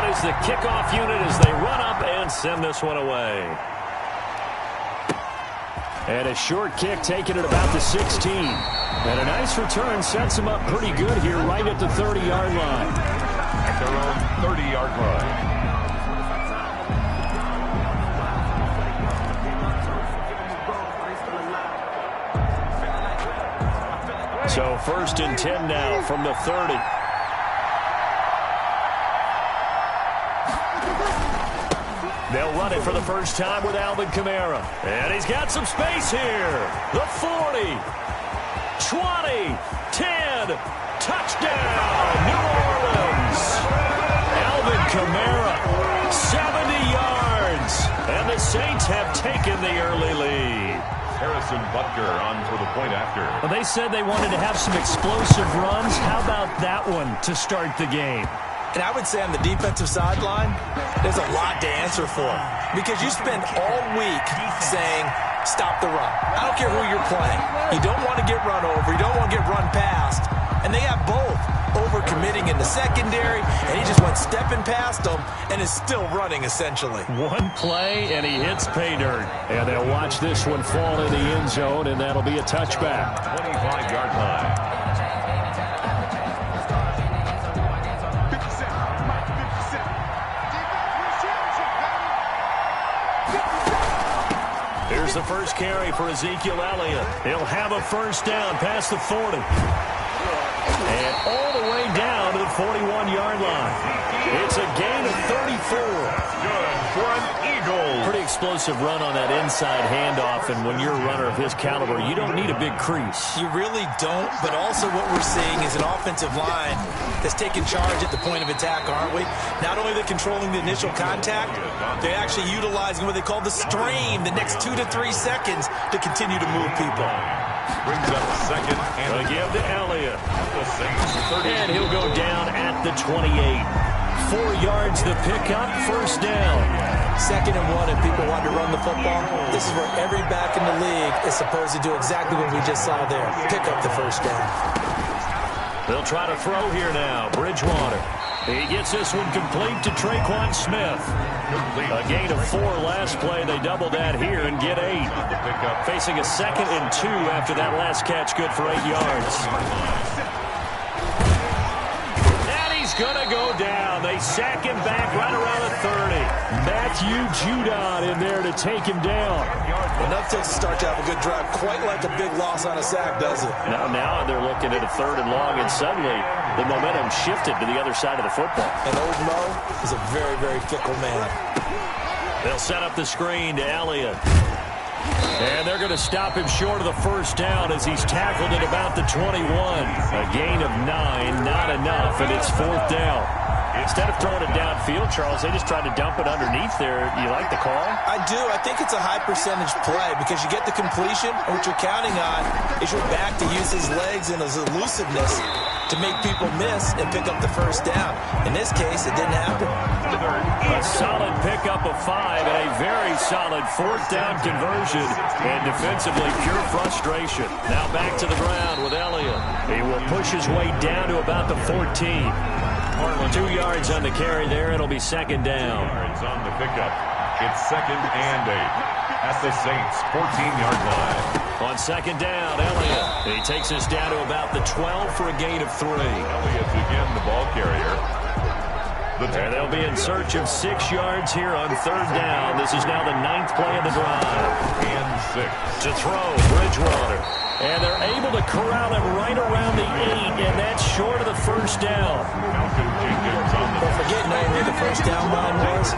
plays the kickoff unit as they run up and send this one away. And a short kick taken at about the 16. And a nice return sets him up pretty good here right at the 30-yard line. At their own 30-yard line. So 1st and 10 now from the 30. They'll run it for the first time with Alvin Kamara. And he's got some space here. The 40, 20, 10, touchdown, New Orleans. Alvin Kamara, 70 yards. And the Saints have taken the early lead. Harrison Butker on for the point after. Well, they said they wanted to have some explosive runs. How about that one to start the game? And I would say on the defensive sideline, there's a lot to answer for. Because you spend all week saying, stop the run. I don't care who you're playing. You don't want to get run over. You don't want to get run past. And they have both. Overcommitting in the secondary, and he just went stepping past them and is still running, essentially. One play, and he hits pay dirt. And they'll watch this one fall in the end zone, and that'll be a touchback. 25-yard line. Here's the first carry for Ezekiel Elliott. He'll have a first down past the 40. And all the way down to the 41-yard line. It's a gain of 34. Good for an Eagle. Pretty explosive run on that inside handoff, and when you're a runner of his caliber, you don't need a big crease. You really don't, but also what we're seeing is an offensive line that's taking charge at the point of attack, aren't we? Not only are they controlling the initial contact, they're actually utilizing what they call the stream, the next 2 to 3 seconds to continue to move people. Brings up 2nd and Again to Elliott. the Saints 30. And he'll go down at the 28. 4 yards the pickup, first down. 2nd and 1, and people want to run the football. This is where every back in the league is supposed to do exactly what we just saw there. Pick up the first down. They'll try to throw here now. Bridgewater. He gets this one complete to Traquan Smith. A gain of 4 last play. They double that here and get 8. Facing a 2nd and 2 after that last catch, good for 8 yards. And he's going to go down. They sack him back right around the 30. Matthew Judon in there to take him down. Enough to start to have a good drive. Quite like a big loss on a sack, does it? Now they're looking at a 3rd and long, and suddenly the momentum shifted to the other side of the football. And old Mo is a very, very fickle man. They'll set up the screen to Elliott. And they're going to stop him short of the first down as he's tackled at about the 21. A gain of 9, not enough, and it's 4th down. Instead of throwing it downfield, Charles, they just tried to dump it underneath there. You like the call? I do. I think it's a high percentage play because you get the completion, and what you're counting on is your back to use his legs and his elusiveness to make people miss and pick up the first down. In this case, it didn't happen. A solid pickup of 5 and a very solid 4th down conversion. And defensively, pure frustration. Now back to the ground with Elliott. He will push his way down to about the 14. 2 yards on the carry there. It'll be 2nd down. Yards on the pickup. It's 2nd and 8 at the Saints 14-yard line. On 2nd down, Elliott. He takes us down to about the 12 for a gain of 3. Elliott again the ball carrier. And they'll be in search of 6 yards here on 3rd down. This is now the 9th play of the drive. And 6. To throw, Bridgewater. And they're able to corral him right around the 8, and that's short of the first down. Don't forget knowing where the first down line was.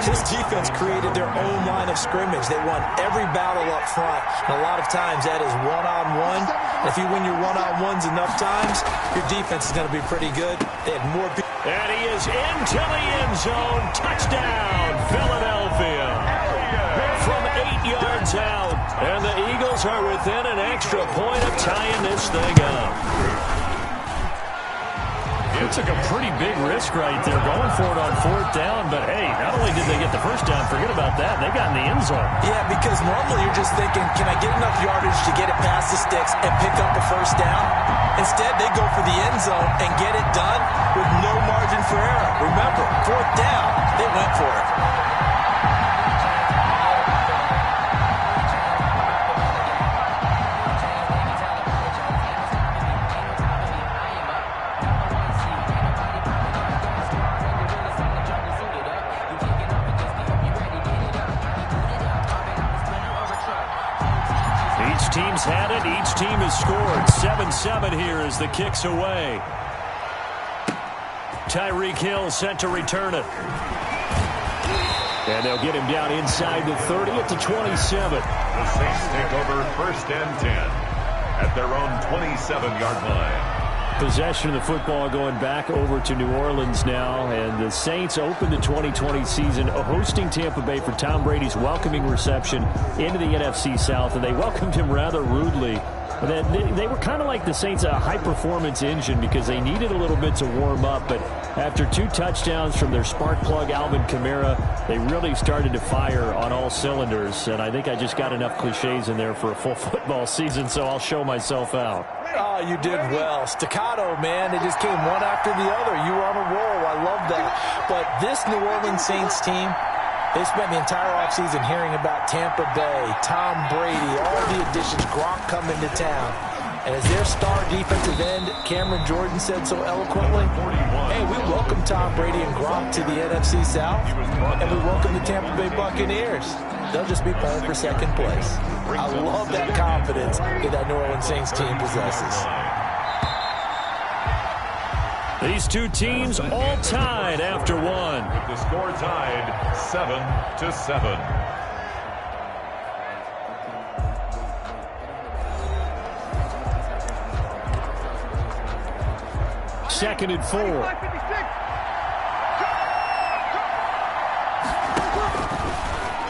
This defense created their own line of scrimmage. They won every battle up front. And a lot of times that is one-on-one. If you win your one-on-ones enough times, your defense is going to be pretty good. They had more people. And he is into the end zone. Touchdown, Philadelphia. From 8 yards out. And the Eagles are within an extra point of tying this thing up. It took a pretty big risk right there going for it on 4th down. But, hey, not only did they get the first down, forget about that. They got in the end zone. Yeah, because normally you're just thinking, can I get enough yardage to get it past the sticks and pick up the first down? Instead, they go for the end zone and get it done with no margin for error. Remember, 4th down. They went for it. Each team's had it. Each team has scored. 7-7 here as the kick's away. Tyreek Hill sent to return it. And they'll get him down inside the 30 at the 27. The Saints take over 1st and 10 at their own 27-yard line. Possession of the football going back over to New Orleans now, and the Saints open the 2020 season hosting Tampa Bay for Tom Brady's welcoming reception into the NFC South, and they welcomed him rather rudely. They were kind of like the Saints, a high-performance engine, because they needed a little bit to warm up, but after 2 touchdowns from their spark plug, Alvin Kamara, they really started to fire on all cylinders, and I think I just got enough cliches in there for a full football season, so I'll show myself out. Oh, you did well. Staccato, man. They just came one after the other. You were on a roll. I love that. But this New Orleans Saints team, they spent the entire offseason hearing about Tampa Bay, Tom Brady, all the additions, Gronk coming to town. And as their star defensive end, Cameron Jordan, said so eloquently, hey, we welcome Tom Brady and Gronk to the NFC South, and we welcome the Tampa Bay Buccaneers. They'll just be playing for second place. I love that confidence that New Orleans Saints team possesses. These two teams all tied after one. With the score tied 7-7. 2nd and 4.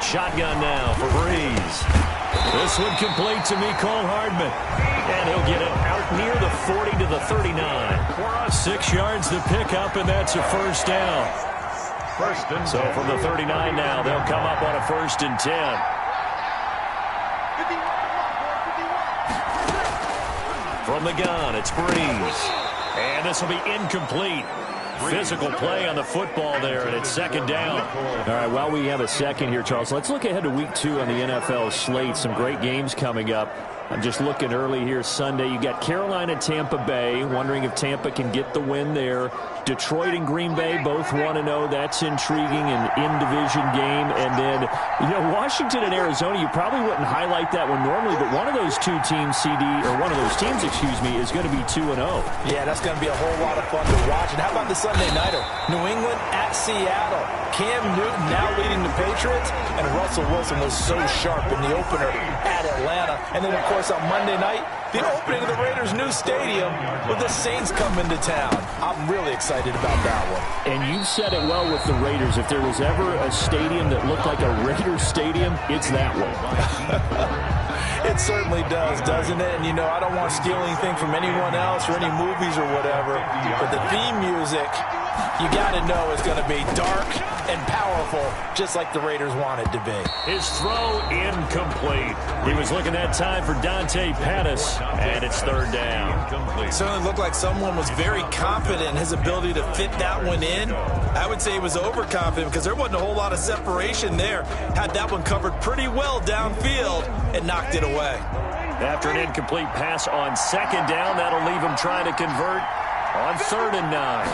Shotgun now for Breeze. This one complete to Mecole Hardman. And he'll get it out near the 40 to the 39. 6 yards to pick up, and that's a first down. So from the 39 now, they'll come up on a 1st and 10. From the gun, it's Breeze. And this will be incomplete. Physical play on the football there, and it's 2nd down. All right, while we have a second here, Charles, let's look ahead to week 2 on the NFL slate. Some great games coming up. I'm just looking early here Sunday. You got Carolina, Tampa Bay. Wondering if Tampa can get the win there. Detroit and Green Bay both 1-0. That's intriguing, an in-division game. And then, Washington and Arizona, you probably wouldn't highlight that one normally, but one of those two teams, is going to be 2-0. Yeah, that's going to be a whole lot of fun to watch. And how about the Sunday nighter? New England at Seattle. Cam Newton now leading the Patriots, and Russell Wilson was so sharp in the opener at Atlanta. And then, of course, on Monday night, the opening of the Raiders' new stadium with the Saints coming to town. I'm really excited about that one. And you said it well with the Raiders. If there was ever a stadium that looked like a Raiders stadium, it's that one. It certainly does, doesn't it? And, I don't want to steal anything from anyone else or any movies or whatever, but the theme music, you got to know, is going to be dark and powerful, just like the Raiders want it to be. His throw incomplete. He was looking that time for Dante Pettis, and it's 3rd down. It certainly looked like someone was very confident in his ability to fit that one in. I would say he was overconfident because there wasn't a whole lot of separation there. Had that one covered pretty well downfield and knocked it away. After an incomplete pass on 2nd down, that'll leave him trying to convert on 3rd and 9.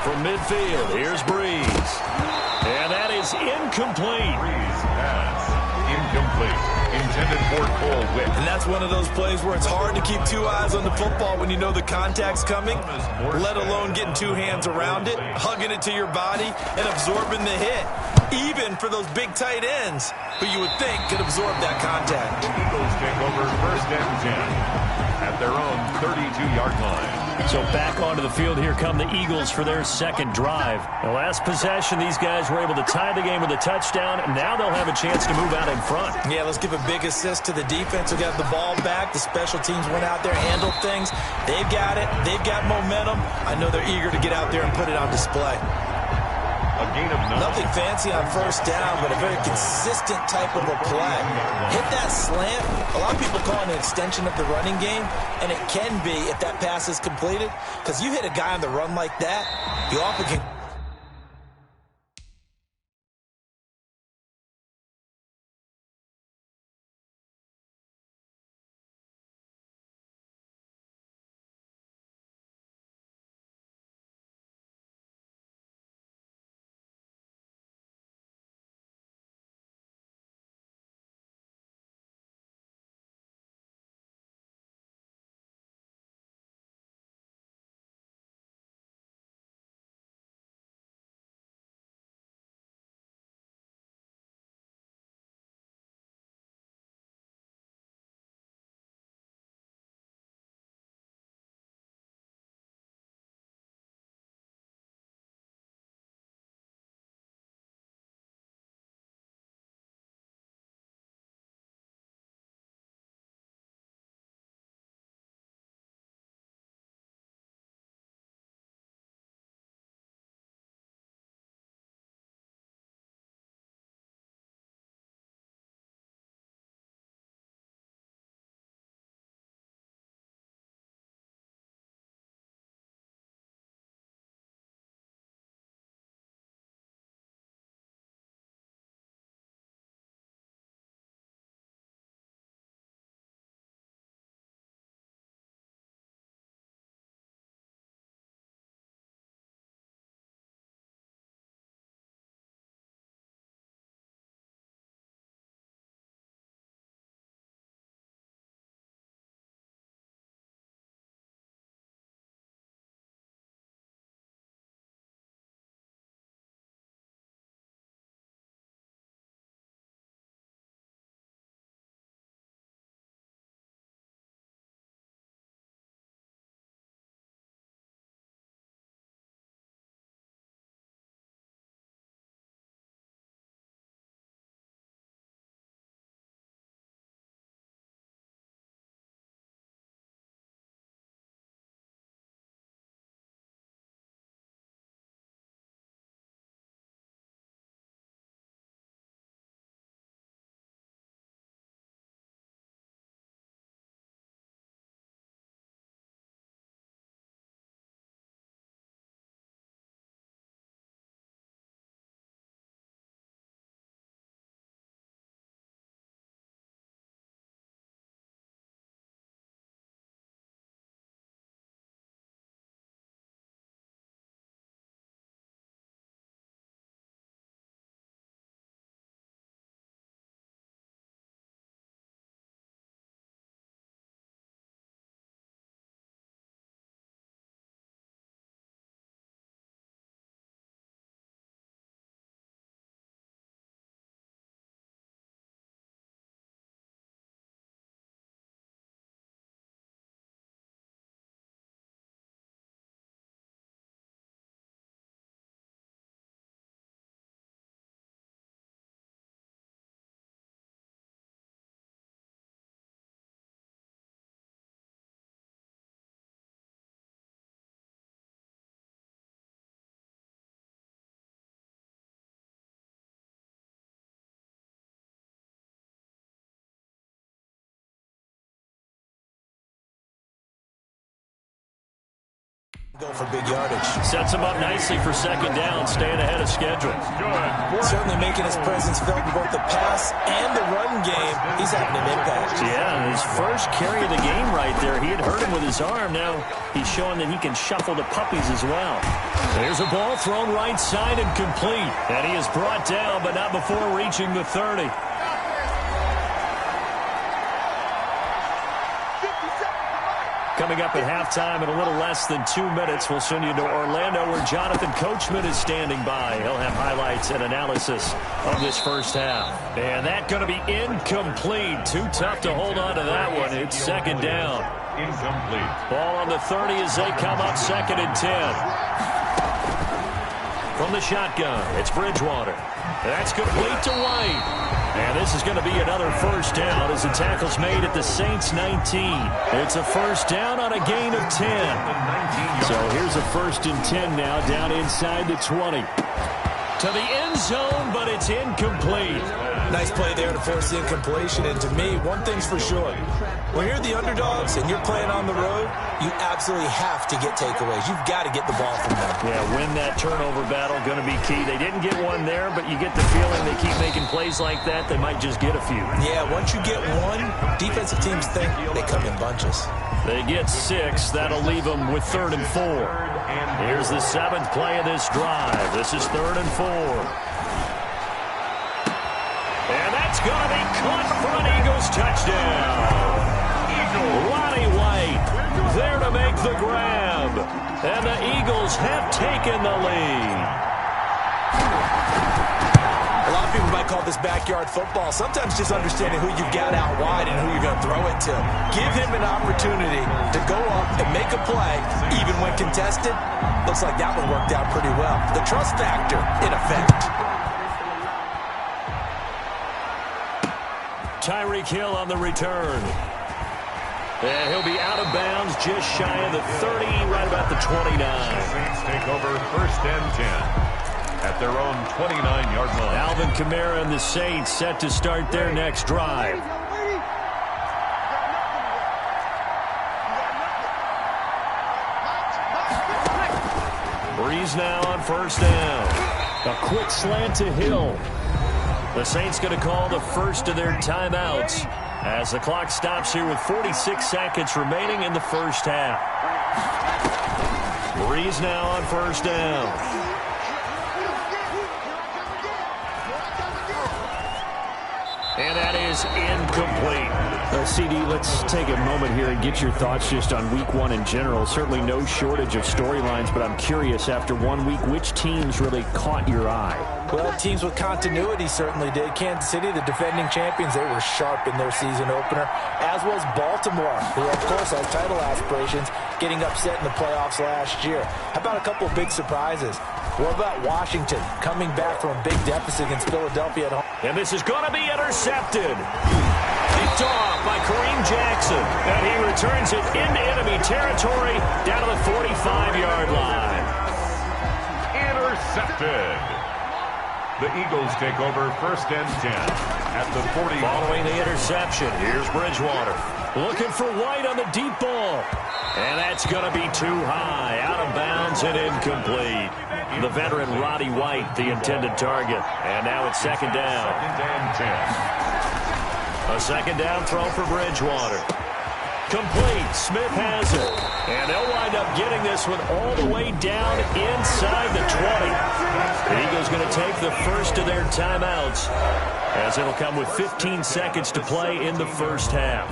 From midfield, here's Breeze. And that is incomplete. Breeze pass incomplete. Intended for Cole Witt. And that's one of those plays where it's hard to keep 2 eyes on the football when you know the contact's coming, let alone getting 2 hands around it, hugging it to your body, and absorbing the hit. Even for those big tight ends who you would think could absorb that contact. Eagles take over 1st and 10 at their own 32-yard line. So back onto the field, here come the Eagles for their 2nd drive. The last possession, these guys were able to tie the game with a touchdown, and now they'll have a chance to move out in front. Yeah, let's give a big assist to the defense who got the ball back. The special teams went out there, handled things. They've got it. They've got momentum. I know they're eager to get out there and put it on display. A gain of 9. Nothing fancy on 1st down, but a very consistent type of a play. Hit that slant. A lot of people call it an extension of the running game, and it can be if that pass is completed, because you hit a guy on the run like that, you often can Go for big yardage. Sets him up nicely for second down, staying ahead of schedule. Certainly making his presence felt in both the pass and the run game. He's having an impact. Yeah, his first carry of the game right there. He had hurt him with his arm. Now he's showing that he can shuffle the puppies as well. There's a ball thrown right side and complete. And he is brought down, but not before reaching the 30. Coming up at halftime in a little less than 2 minutes, we'll send you to Orlando where Jonathan Coachman is standing by. He'll have highlights and analysis of this first half. And that's going to be incomplete. Too tough to hold on to that one. It's second down. Incomplete. Ball on the 30 as they come up 2nd and 10. From the shotgun, it's Bridgewater. That's complete to White. And this is going to be another first down as the tackle's made at the Saints 19. It's a first down on a gain of 10. So here's a 1st and 10 now down inside the 20. To the end zone, but it's incomplete. Nice play there to force the incompletion. And to me, one thing's for sure. When you're the underdogs and you're playing on the road, you absolutely have to get takeaways. You've got to get the ball from them. Yeah, win that turnover battle, going to be key. They didn't get one there, but you get the feeling they keep making plays like that, they might just get a few. Yeah, once you get one, defensive teams think they come in bunches. They get 6. That'll leave them with 3rd and 4. Here's the 7th play of this drive. This is 3rd and 4. And that's going to be caught for an Eagles touchdown. Ronnie White there to make the grab. And the Eagles have taken the lead. A lot of people might call this backyard football. Sometimes just understanding who you've got out wide and who you're going to throw it to. Give him an opportunity to go up and make a play, even when contested. Looks like that one worked out pretty well. The trust factor in effect. Tyreek Hill on the return. And he'll be out of bounds just shy of the 30, right about the 29. Saints take over 1st and 10 at their own 29-yard line. Alvin Kamara and the Saints set to start their next drive. Breeze now on 1st down. A quick slant to Hill. The Saints going to call the first of their timeouts as the clock stops here with 46 seconds remaining in the first half. Breeze now on 1st down. And that is incomplete. CD, let's take a moment here and get your thoughts just on week 1 in general. Certainly no shortage of storylines, but I'm curious, after 1 week, which teams really caught your eye? Well, teams with continuity certainly did. Kansas City, the defending champions, they were sharp in their season opener, as was Baltimore, who, of course, has title aspirations, getting upset in the playoffs last year. How about a couple of big surprises? What about Washington coming back from a big deficit against Philadelphia at home? And this is going to be intercepted. Picked off by Kareem Jackson. And he returns it into enemy territory down to the 45-yard line. Intercepted. The Eagles take over 1st and 10 at the 40. Following the interception, here's Bridgewater. Looking for White on the deep ball. And that's going to be too high. Out of bounds and incomplete. The veteran Roddy White, the intended target. And now it's 2nd down. 2nd and 10. A 2nd down throw for Bridgewater. Complete. Smith has it. And they'll wind up getting this one all the way down inside the 20. The Eagles going to take the first of their timeouts, as it'll come with 15 seconds to play in the first half.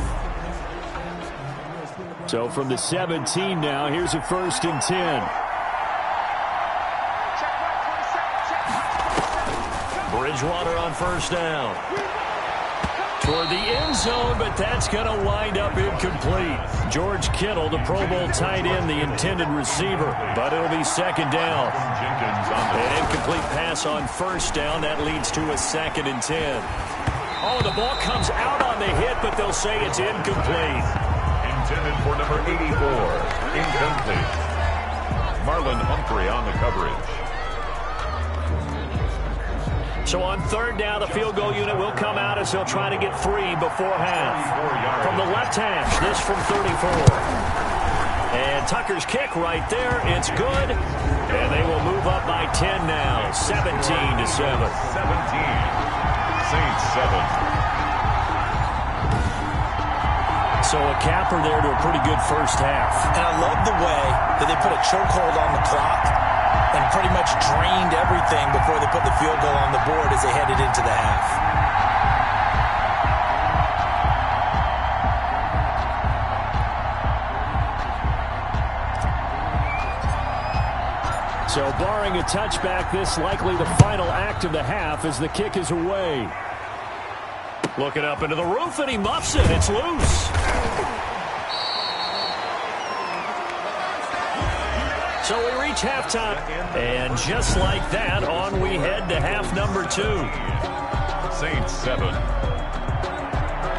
So from the 17 now, here's a 1st and 10. Bridgewater on 1st down. Toward the end zone, but that's going to wind up incomplete. George Kittle, the Pro Bowl tight end, the intended receiver, but it'll be 2nd down. An incomplete pass on 1st down. That leads to a 2nd and 10. Oh, the ball comes out on the hit, but they'll say it's incomplete. Intended for number 84. Incomplete. Marlon Humphrey on the coverage. So on 3rd down, the field goal unit will come out as they'll try to get 3 before half. From the left hash, this from 34. And Tucker's kick right there. It's good. And they will move up by 10 now. 17-7. 17. Saints 7. So a capper there to a pretty good first half. And I love the way that they put a chokehold on the clock and pretty much drained everything before they put the field goal on the board as they headed into the half. So barring a touchback, this likely the final act of the half as the kick is away. Looking up into the roof, and he muffs it. It's loose. So we reach halftime. And just like that, on we head to half number 2. Saints 7.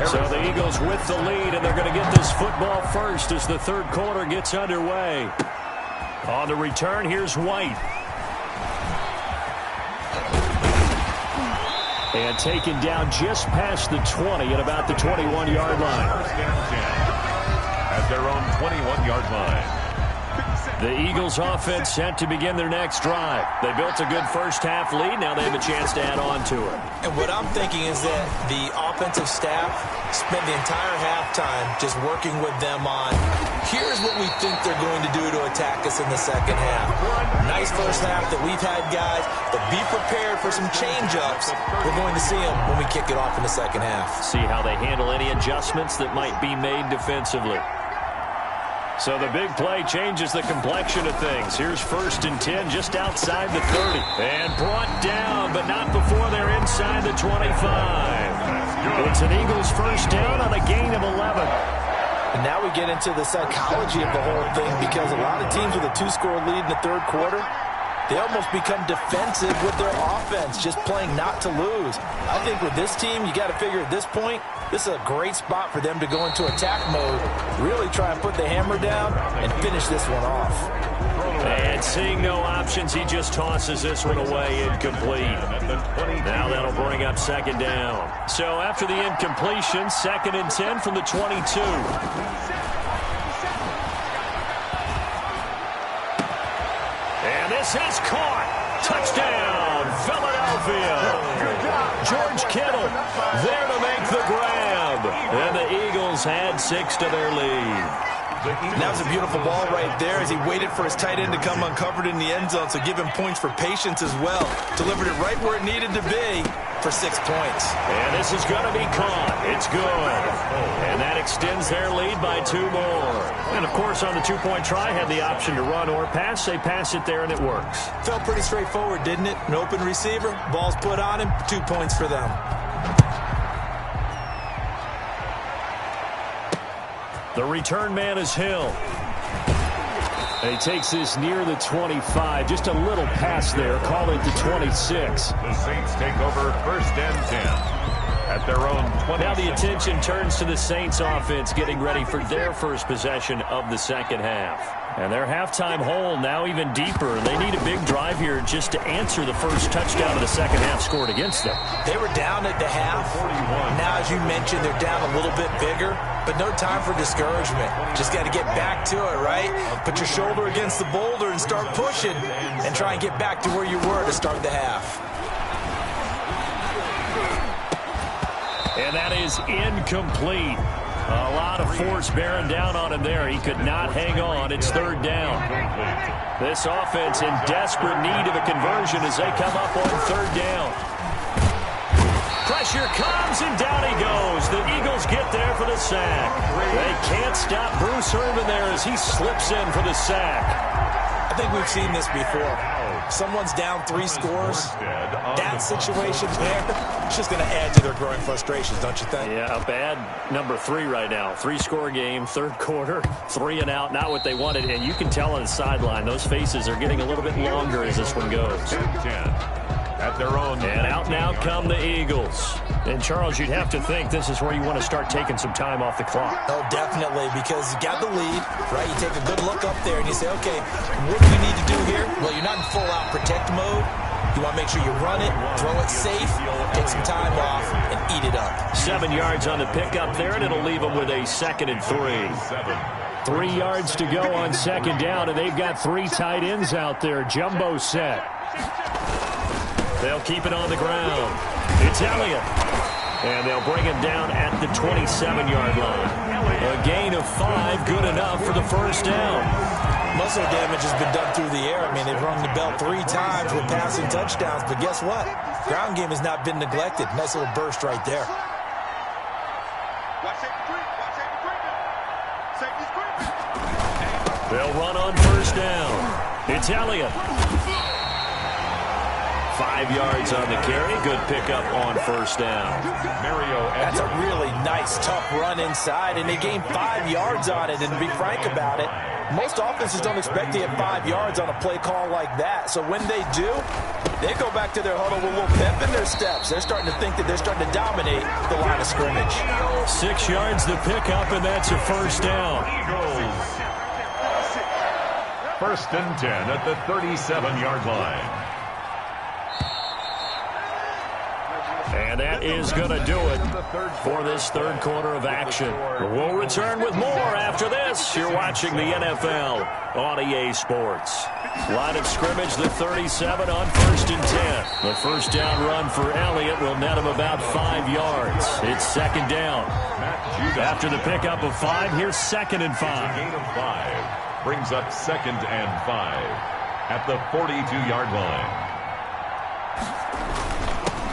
So the Eagles with the lead, and they're going to get this football first as the third quarter gets underway. On the return, here's White. And taken down just past the 20 at about the 21-yard line. First and 10 at their own 21-yard line. The Eagles offense set to begin their next drive. They built a good first half lead. Now they have a chance to add on to it. And what I'm thinking is that the offensive staff spent the entire halftime just working with them on, here's what we think they're going to do to attack us in the second half. Nice first half that we've had, guys, but be prepared for some change-ups. We're going to see them when we kick it off in the second half. See how they handle any adjustments that might be made defensively. So the big play changes the complexion of things. Here's 1st and 10 just outside the 30. And brought down, but not before they're inside the 25. It's an Eagles first down on a gain of 11. And now we get into the psychology of the whole thing, because a lot of teams with a 2-score lead in the third quarter, they almost become defensive with their offense, just playing not to lose. I think with this team, you got to figure at this point, this is a great spot for them to go into attack mode, really try and put the hammer down and finish this one off. And seeing no options, he just tosses this one away, incomplete. Now that'll bring up second down. So after the incompletion, 2nd and 10 from the 22. And this is caught. Touchdown, Philadelphia. George Kittle there to make the grab. And the Eagles had 6 to their lead. That was a beautiful ball right there as he waited for his tight end to come uncovered in the end zone, so give him points for patience as well. Delivered it right where it needed to be for 6 points. And this is going to be caught. It's good. And that extends their lead by 2 more. And, of course, on the 2-point try, had the option to run or pass. They pass it there, and it works. Felt pretty straightforward, didn't it? An open receiver, ball's put on him, 2 points for them. The return man is Hill. He takes this near the 25. Just a little pass there. Call it the 26. The Saints take over 1st and 10 at their own 20. Now the attention turns to the Saints offense getting ready for their first possession of the second half. And their halftime hole now even deeper. They need a big drive here just to answer the first touchdown of the second half scored against them. They were down at the half. Now, as you mentioned, they're down a little bit bigger, but no time for discouragement. Just got to get back to it, right? Put your shoulder against the boulder and start pushing and try and get back to where you were to start the half. And that is incomplete. A lot of force bearing down on him there. He could not hang on. It's 3rd down. This offense in desperate need of a conversion as they come up on 3rd down. Pressure comes, and down he goes. The Eagles get there for the sack. They can't stop Bruce Irvin there as he slips in for the sack. I think we've seen this before. Someone's down 3 scores. That situation there, it's just going to add to their growing frustrations, don't you think? Yeah, a bad number 3 right now. 3-score game, 3rd quarter, 3 and out, not what they wanted. And you can tell on the sideline, those faces are getting a little bit longer as this one goes. 10 at their own. And out now come the Eagles. And, Charles, you'd have to think this is where you want to start taking some time off the clock. Oh, definitely, because you got the lead, right? You take a good look up there and you say, okay, what do we need to do here? Well, you're not in full-out protect mode. You want to make sure you run it, throw it safe, take some time off, and eat it up. 7 yards on the pickup there, and it'll leave them with a 2nd and 3. 3 yards to go on second down, and they've got 3 tight ends out there. Jumbo set. They'll keep it on the ground. It's Elliott. And they'll bring him down at the 27-yard line. A gain of 5, good enough for the first down. Muscle damage has been done through the air. I mean, they've rung the bell 3 times with passing touchdowns, but guess what? Ground game has not been neglected. Nice little burst right there. They'll run on first down. It's Elliott. 5 yards on the carry. Good pickup on first down. That's a really nice, tough run inside, and they gained 5 yards on it. And to be frank about it, most offenses don't expect to get 5 yards on a play call like that. So when they do, they go back to their huddle with a little pep in their steps. They're starting to think that they're starting to dominate the line of scrimmage. 6 yards the pickup, and that's a first down. First and 10 at the 37-yard line. And that is going to do it for this third quarter of action. We'll return with more after this. You're watching the NFL on EA Sports. Line of scrimmage, the 37 on first and 10. The first down run for Elliott will net him about 5 yards. It's second down. After the pickup of 5, here's second and 5. Gain of 5 brings up second and 5 at the 42-yard line.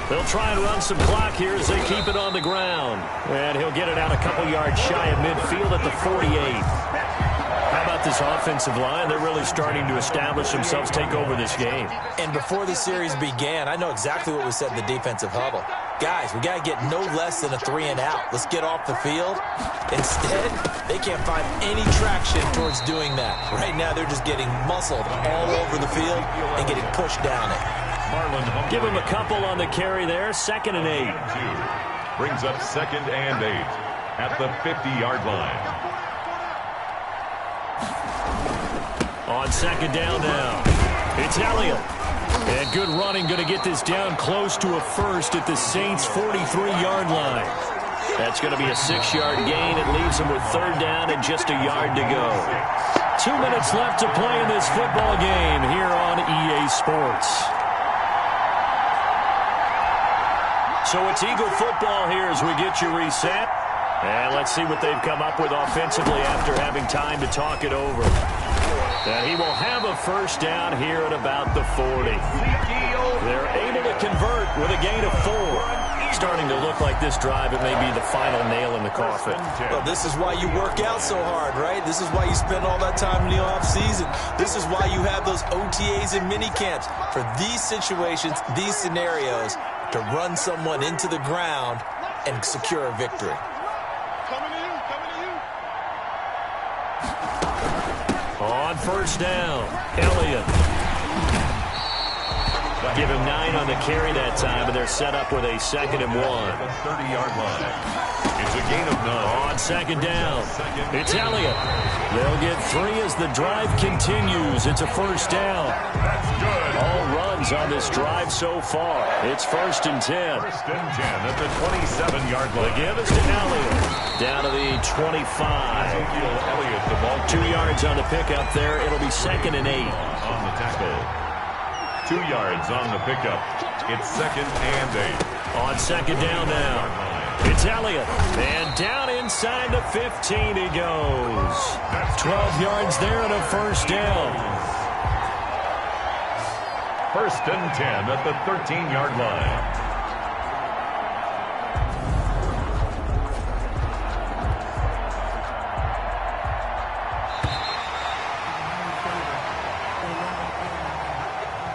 They'll try and run some clock here as they keep it on the ground. And he'll get it out a couple yards shy of midfield at the 48. How about this offensive line? They're really starting to establish themselves, take over this game. And before the series began, I know exactly what was said in the defensive huddle. Guys, we got to get no less than a 3 and out. Let's get off the field. Instead, they can't find any traction towards doing that. Right now, they're just getting muscled all over the field and getting pushed down it. Give him a couple on the carry there. Second and 8. Brings up second and 8 at the 50-yard line. On second down now, it's Elliott. And good running, going to get this down close to a first at the Saints' 43-yard line. That's going to be a 6-yard gain. It leaves them with third down and just a yard to go. 2 minutes left to play in this football game here on EA Sports. So it's Eagle football here as we get you reset. And let's see what they've come up with offensively after having time to talk it over. And he will have a first down here at about the 40. They're able to convert with a gain of 4. Starting to look like this drive, it may be the final nail in the coffin. Well, this is why you work out so hard, right? This is why you spend all that time in the offseason. This is why you have those OTAs and mini camps. For these situations, these scenarios, to run someone into the ground and secure a victory. On first down, Elliott. Give him 9 on the carry that time, and they're set up with a second and 1. 30-yard line. It's a gain of 9. On second down, it's Elliott. They'll get 3 as the drive continues. It's a first down. That's good. All runs on this drive so far. It's first and 10. First and 10 at the 27-yard The line. give is to Elliott. Down to the 25. Elliott, the ball 2 yards on the pickup there. It'll be second and 8. on the tackle. 2 yards on the pickup. It's second and 8. On second down now. It's Elliott. And down inside the 15 he goes. 12 yards there and a first down. First and 10 at the 13-yard line.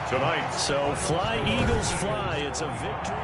Tonight. So fly, Eagles fly. It's a victory.